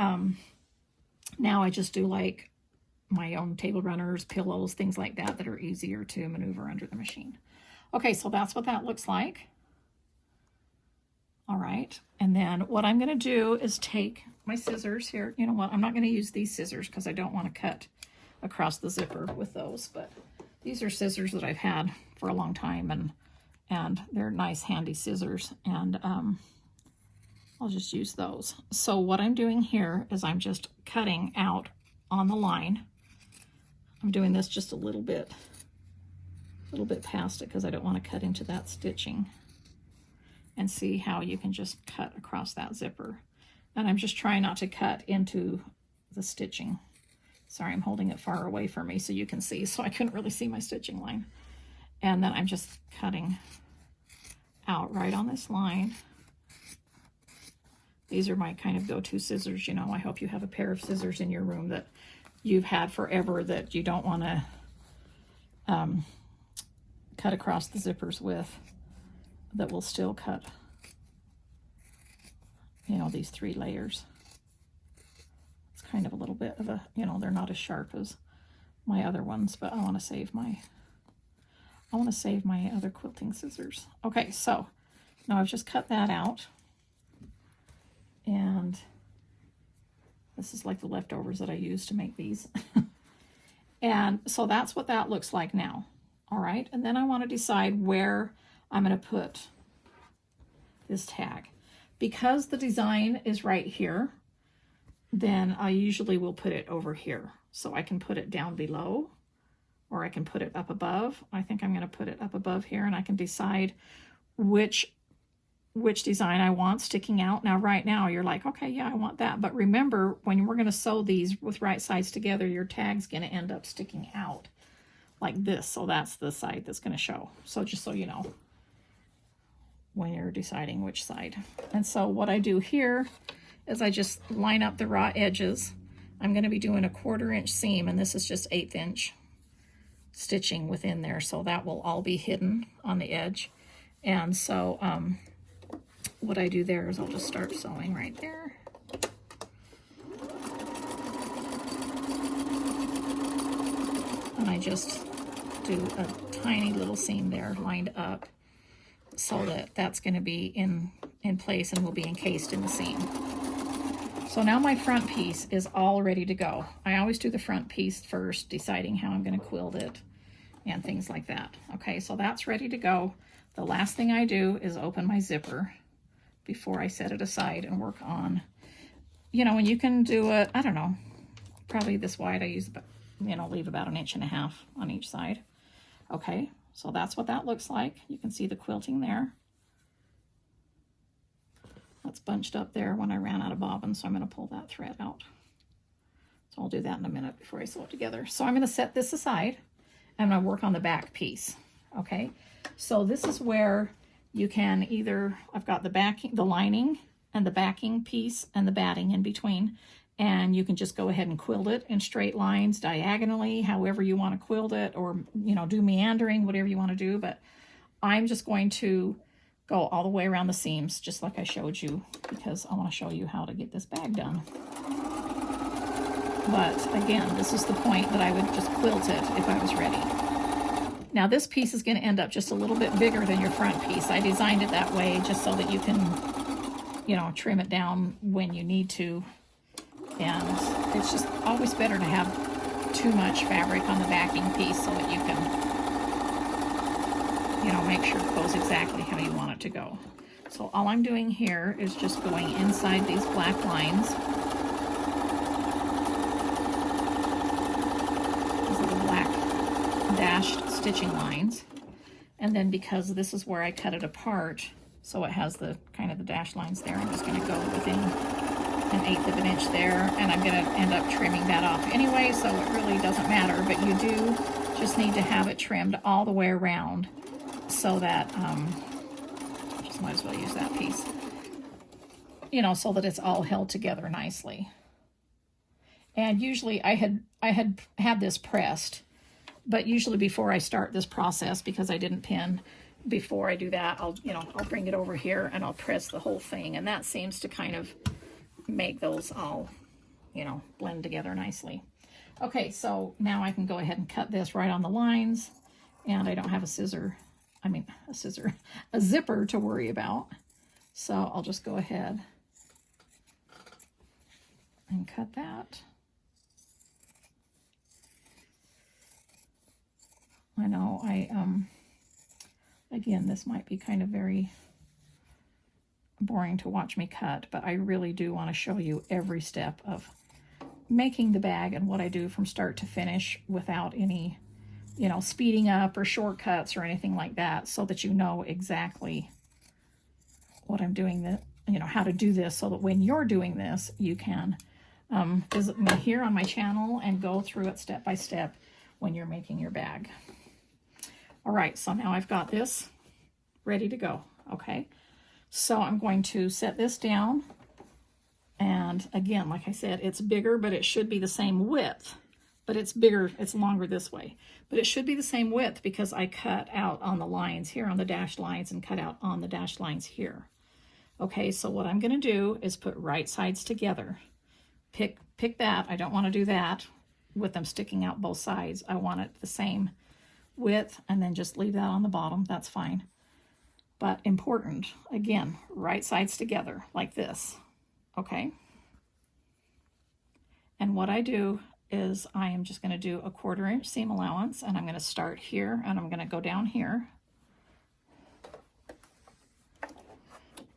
Speaker 1: now I just do like my own table runners, pillows, things like that that are easier to maneuver under the machine. Okay, so that's what that looks like. All right, and then what I'm going to do is take my scissors here. You know what, I'm not going to use these scissors because I don't want to cut across the zipper with those, but these are scissors that I've had for a long time, and and they're nice handy scissors, and I'll just use those. So what I'm doing here is I'm just cutting out on the line. I'm doing this just a little bit past it because I don't want to cut into that stitching. And see how you can just cut across that zipper. And I'm just trying not to cut into the stitching. Sorry, I'm holding it far away from me so you can see, so I couldn't really see my stitching line. And then I'm just cutting out right on this line. These are my kind of go-to scissors, you know. I hope you have a pair of scissors in your room that you've had forever that you don't want to cut across the zippers with, that will still cut, you know, these 3 layers. It's kind of a little bit of a, you know, they're not as sharp as my other ones, but I want to save my other quilting scissors. Okay, so now I've just cut that out, and this is like the leftovers that I used to make these. And so that's what that looks like now. All right, and then I want to decide where I'm going to put this tag. Because the design is right here, then I usually will put it over here. So I can put it down below, or I can put it up above. I think I'm going to put it up above here, and I can decide which design I want sticking out. Now, right now, you're like, okay, yeah, I want that. But remember, when we're going to sew these with right sides together, your tag's going to end up sticking out like this. So that's the side that's going to show. So just so you know, when you're deciding which side. And so what I do here is I just line up the raw edges. I'm going to be doing a 1/4 inch seam, and this is just 1/8 inch stitching within there. So that will all be hidden on the edge. And so what I do there is I'll just start sewing right there. And I just do a tiny little seam there lined up so that that's going to be in place and will be encased in the seam. So now my front piece is all ready to go. I always do the front piece first, deciding how I'm going to quilt it and things like that. Okay, so that's ready to go. The last thing I do is open my zipper before I set it aside and work on, you know, and you can do it, I don't know, probably this wide. I use, you know, leave about 1.5 inches on each side. Okay, so that's what that looks like. You can see the quilting there. That's bunched up there when I ran out of bobbin, so I'm going to pull that thread out. So I'll do that in a minute before I sew it together. So I'm going to set this aside, and I'm going to work on the back piece. Okay, so this is where you can either, I've got the backing, the lining, and the backing piece, and the batting in between. And you can just go ahead and quilt it in straight lines, diagonally, however you want to quilt it, or, you know, do meandering, whatever you want to do. But I'm just going to go all the way around the seams, just like I showed you, because I want to show you how to get this bag done. But again, this is the point that I would just quilt it if I was ready. Now this piece is going to end up just a little bit bigger than your front piece. I designed it that way just so that you can, you know, trim it down when you need to. And it's just always better to have too much fabric on the backing piece so that you can, you know, make sure it goes exactly how you want it to go. So all I'm doing here is just going inside these black lines. These little black dashed stitching lines. And then because this is where I cut it apart, so it has the kind of the dashed lines there, I'm just going to go within 1/8 of an inch there, and I'm going to end up trimming that off anyway, so it really doesn't matter. But you do just need to have it trimmed all the way around so that, just might as well use that piece, you know, so that it's all held together nicely. And usually I had this pressed, but usually before I start this process, because I didn't pin, before I do that, I'll bring it over here and I'll press the whole thing, and that seems to kind of make those all, you know, blend together nicely. Okay, so now I can go ahead and cut this right on the lines, and I don't have a zipper to worry about. So I'll just go ahead and cut that. I know Again, this might be kind of very boring to watch me cut, but I really do want to show you every step of making the bag and what I do from start to finish without any, you know, speeding up or shortcuts or anything like that, so that you know exactly what I'm doing, that, you know, how to do this, so that when you're doing this, you can visit me here on my channel and go through it step by step when you're making your bag. All right, so now I've got this ready to go. Okay, so I'm going to set this down, and again, like I said, it's bigger, but it should be the same width, but it's bigger, it's longer this way, but it should be the same width because I cut out on the lines here on the dashed lines and cut out on the dashed lines here. Okay, so what I'm going to do is put right sides together. Pick that. I don't want to do that with them sticking out both sides. I want it the same width, and then just leave that on the bottom. That's fine. But important, again, right sides together like this. Okay. And what I do is I am just going to do a 1/4 inch seam allowance, and I'm going to start here and I'm going to go down here.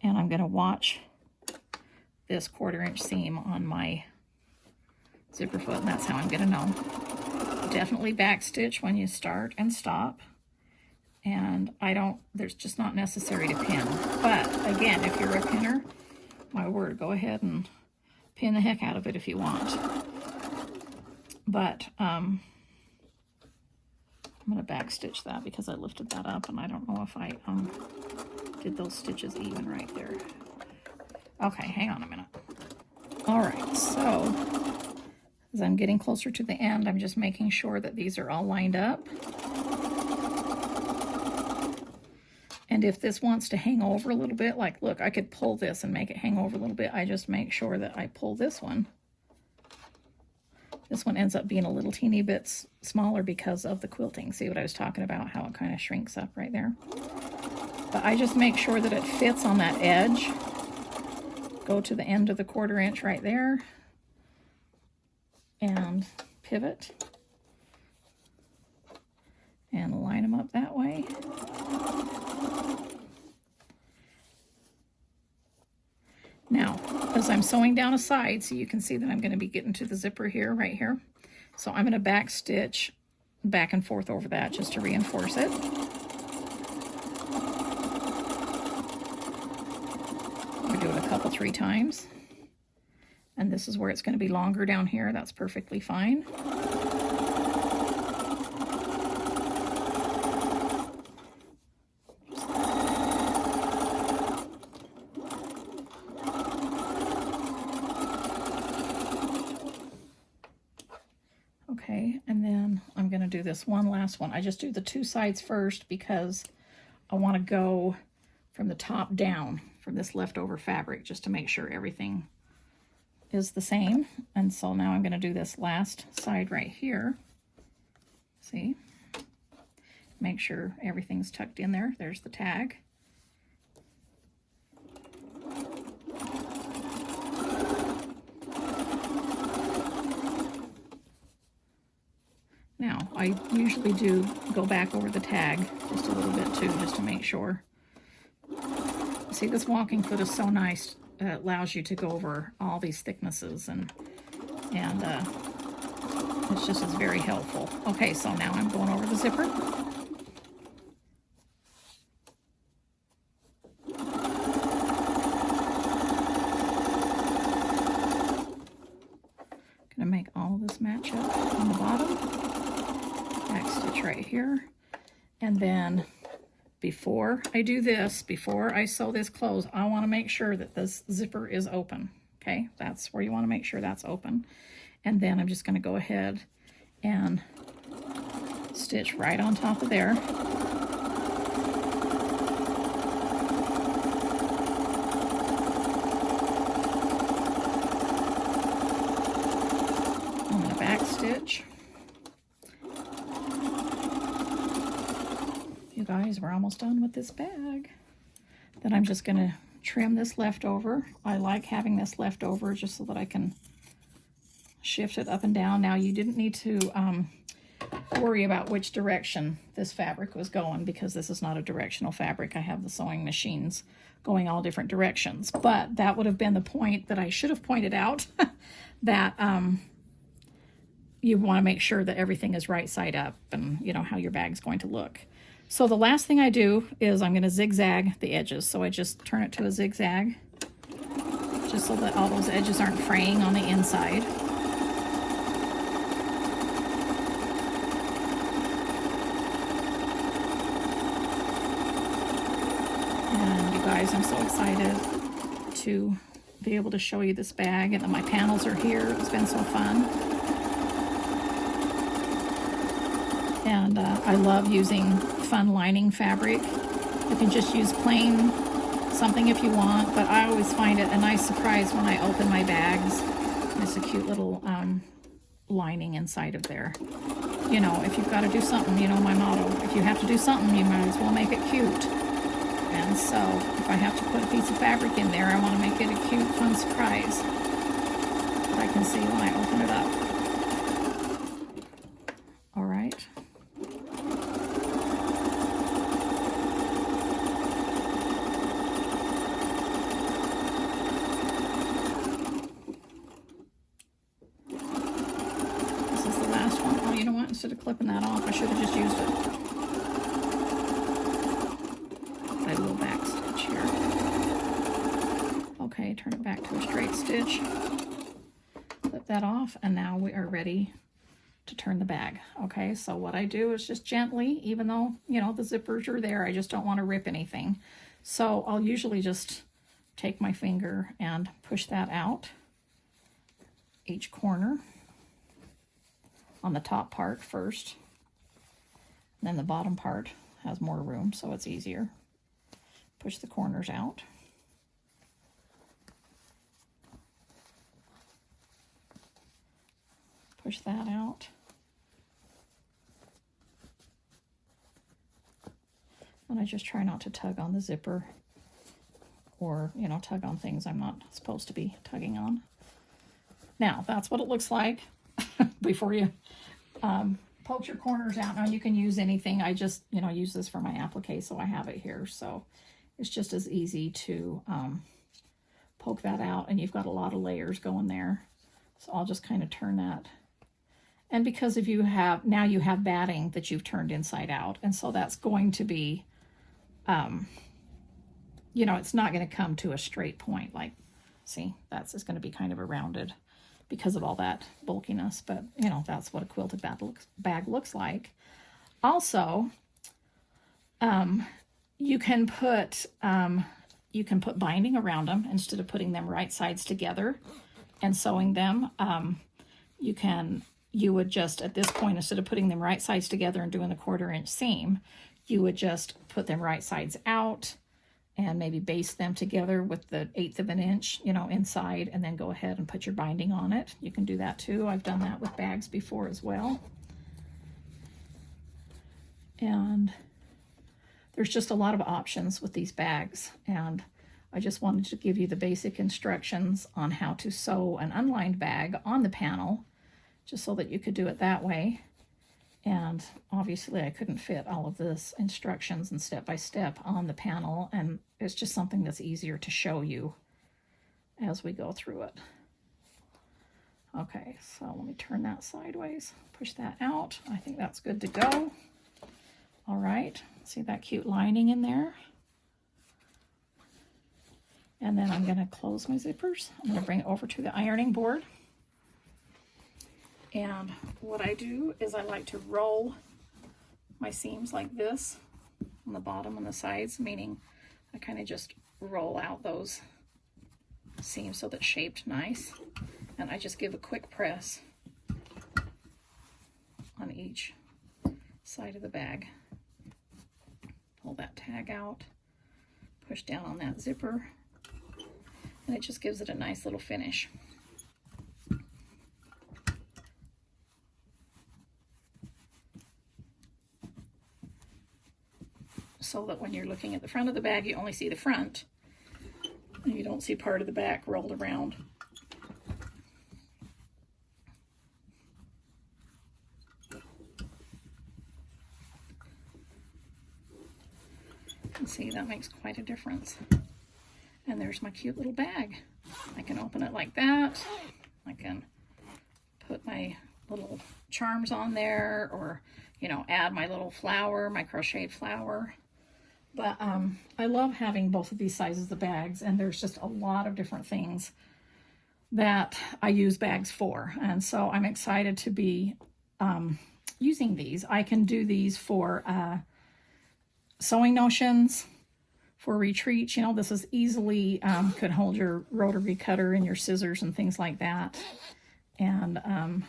Speaker 1: And I'm going to watch this 1/4 inch seam on my zipper foot, and that's how I'm going to know. Definitely backstitch when you start and stop. And there's just not necessary to pin. But again, if you're a pinner, my word, go ahead and pin the heck out of it if you want. But I'm going to backstitch that because I lifted that up, and I don't know if I did those stitches even right there. Okay, hang on a minute. All right, so as I'm getting closer to the end, I'm just making sure that these are all lined up. And if this wants to hang over a little bit, like, look, I could pull this and make it hang over a little bit. I just make sure that I pull this one. This one ends up being a little teeny bit smaller because of the quilting. See what I was talking about, how it kind of shrinks up right there? But I just make sure that it fits on that edge. Go to the end of the 1/4 inch right there and pivot and line them up that way. Now, as I'm sewing down a side, so you can see that I'm going to be getting to the zipper here, right here. So I'm going to back stitch back and forth over that just to reinforce it. We'll do it a couple, 3 times. And this is where it's going to be longer down here. That's perfectly fine. Okay, and then I'm going to do this one last one. I just do the 2 sides first because I want to go from the top down from this leftover fabric just to make sure everything is the same. And so now I'm going to do this last side right here. See? Make sure everything's tucked in there. There's the tag. Now, I usually do go back over the tag just a little bit too, just to make sure. See, this walking foot is so nice. It allows you to go over all these thicknesses, and it's just is very helpful. Okay, so now I'm going over the zipper. Gonna make all of this match up on the bottom. Back stitch right here, and then before I do this, before I sew this close, I want to make sure that this zipper is open. Okay, that's where you want to make sure that's open. And then I'm just going to go ahead and stitch right on top of there. I'm going to back stitch. You guys, we're almost done with this bag. Then I'm just going to trim this leftover. I like having this leftover just so that I can shift it up and down. Now, you didn't need to worry about which direction this fabric was going, because this is not a directional fabric. I have the sewing machines going all different directions, but that would have been the point that I should have pointed out that you want to make sure that everything is right side up and you know how your bag's going to look. So the last thing I do is I'm going to zigzag the edges. So I just turn it to a zigzag just so that all those edges aren't fraying on the inside. And you guys, I'm so excited to be able to show you this bag, and then my panels are here. It's been so fun. And I love using fun lining fabric. You can just use plain something if you want, but I always find it a nice surprise when I open my bags. There's a cute little lining inside of there. You know, if you've got to do something, you know my motto, if you have to do something, you might as well make it cute. And so if I have to put a piece of fabric in there, I want to make it a cute, fun surprise that I can see when I open it up. All right. This is the last one. Oh, you know what? Instead of clipping that off, I should have just used it. A little back stitch here. Okay, turn it back to a straight stitch. Flip that off, and now we are ready to turn the bag. Okay, so what I do is just gently, even though, you know, the zippers are there, I just don't want to rip anything. So I'll usually just take my finger and push that out each corner on the top part first. And then the bottom part has more room, so it's easier. Push the corners out. Push that out. And I just try not to tug on the zipper or, you know, tug on things I'm not supposed to be tugging on. Now, that's what it looks like before you poke your corners out. Now, you can use anything. I just, you know, use this for my applique, so I have it here. So it's just as easy to poke that out, and you've got a lot of layers going there. So I'll just kind of turn that. And because if you have, now you have batting that you've turned inside out, and so that's going to be, you know, it's not going to come to a straight point. Like, see, that's just going to be kind of a rounded because of all that bulkiness, but you know, that's what a quilted bag looks like. Also, you can put binding around them instead of putting them right sides together and sewing them. You would just, at this point, instead of putting them right sides together and doing the 1/4 inch seam, you would just put them right sides out and maybe baste them together with the 1/8 of an inch, you know, inside, and then go ahead and put your binding on it. You can do that too. I've done that with bags before as well. And there's just a lot of options with these bags, and I just wanted to give you the basic instructions on how to sew an unlined bag on the panel, just so that you could do it that way. And obviously I couldn't fit all of this instructions and step-by-step on the panel, and it's just something that's easier to show you as we go through it. Okay, so let me turn that sideways, push that out. I think that's good to go. All right, see that cute lining in there? And then I'm gonna close my zippers. I'm gonna bring it over to the ironing board. And what I do is I like to roll my seams like this on the bottom and the sides, meaning I kind of just roll out those seams so that's shaped nice. And I just give a quick press on each side of the bag. Pull that tag out, push down on that zipper, and it just gives it a nice little finish. So that when you're looking at the front of the bag, you only see the front, and you don't see part of the back rolled around. see, that makes quite a difference. And there's my cute little bag. I can open it like that. I can put my little charms on there, or, you know, add my little flower, my crocheted flower. But I love having both of these sizes of bags, and there's just a lot of different things that I use bags for. And so I'm excited to be using these. I can do these for sewing notions, for retreats. You know, this is easily, could hold your rotary cutter and your scissors and things like that. And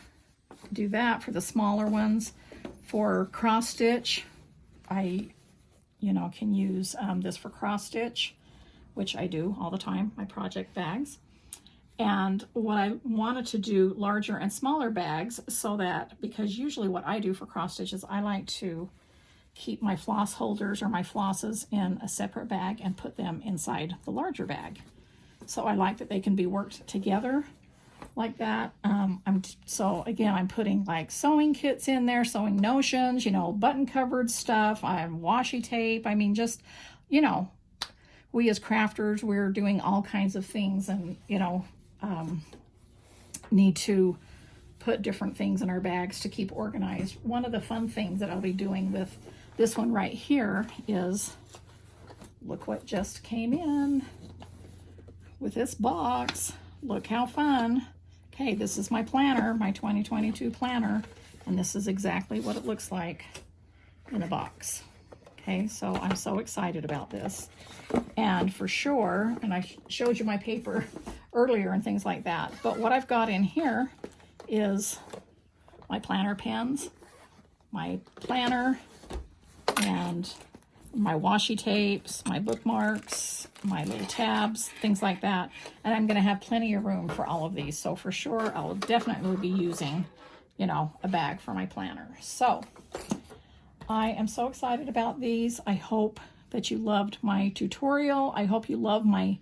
Speaker 1: do that for the smaller ones. For cross stitch, I, you know, can use this for cross stitch, which I do all the time, my project bags. And what I wanted to do larger and smaller bags, so that, because usually what I do for cross stitch is I like to keep my floss holders or my flosses in a separate bag and put them inside the larger bag. So I like that they can be worked together like that. So again, I'm putting like sewing kits in there, sewing notions, you know, button covered stuff. I have washi tape. I mean, just, you know, we as crafters, we're doing all kinds of things, and, you know, need to put different things in our bags to keep organized. One of the fun things that I'll be doing with this one right here is, look what just came in with this box. Look how fun. Okay, this is my planner, my 2022 planner, and this is exactly what it looks like in a box. Okay, so I'm so excited about this. And for sure, and I showed you my paper earlier and things like that, but what I've got in here is my planner pens, my planner, and my washi tapes, my bookmarks, my little tabs, things like that. And I'm going to have plenty of room for all of these. So for sure, I'll definitely be using, you know, a bag for my planner. So I am so excited about these. I hope that you loved my tutorial. I hope you love my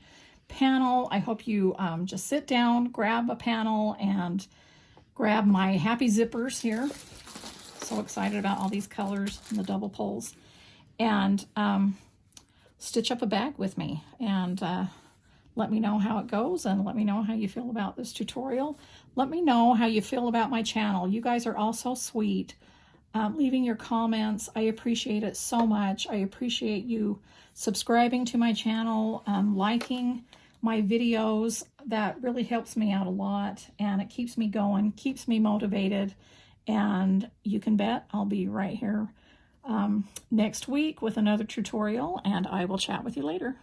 Speaker 1: panel. I hope you just sit down, grab a panel, and grab my happy zippers here. So excited about all these colors and the double pulls. And stitch up a bag with me, and let me know how it goes, and let me know how you feel about this tutorial. Let me know how you feel about my channel. You guys are all so sweet. Leaving your comments, I appreciate it so much. I appreciate you subscribing to my channel, liking my videos. That really helps me out a lot, and it keeps me going, keeps me motivated. And you can bet I'll be right here next week with another tutorial, and I will chat with you later.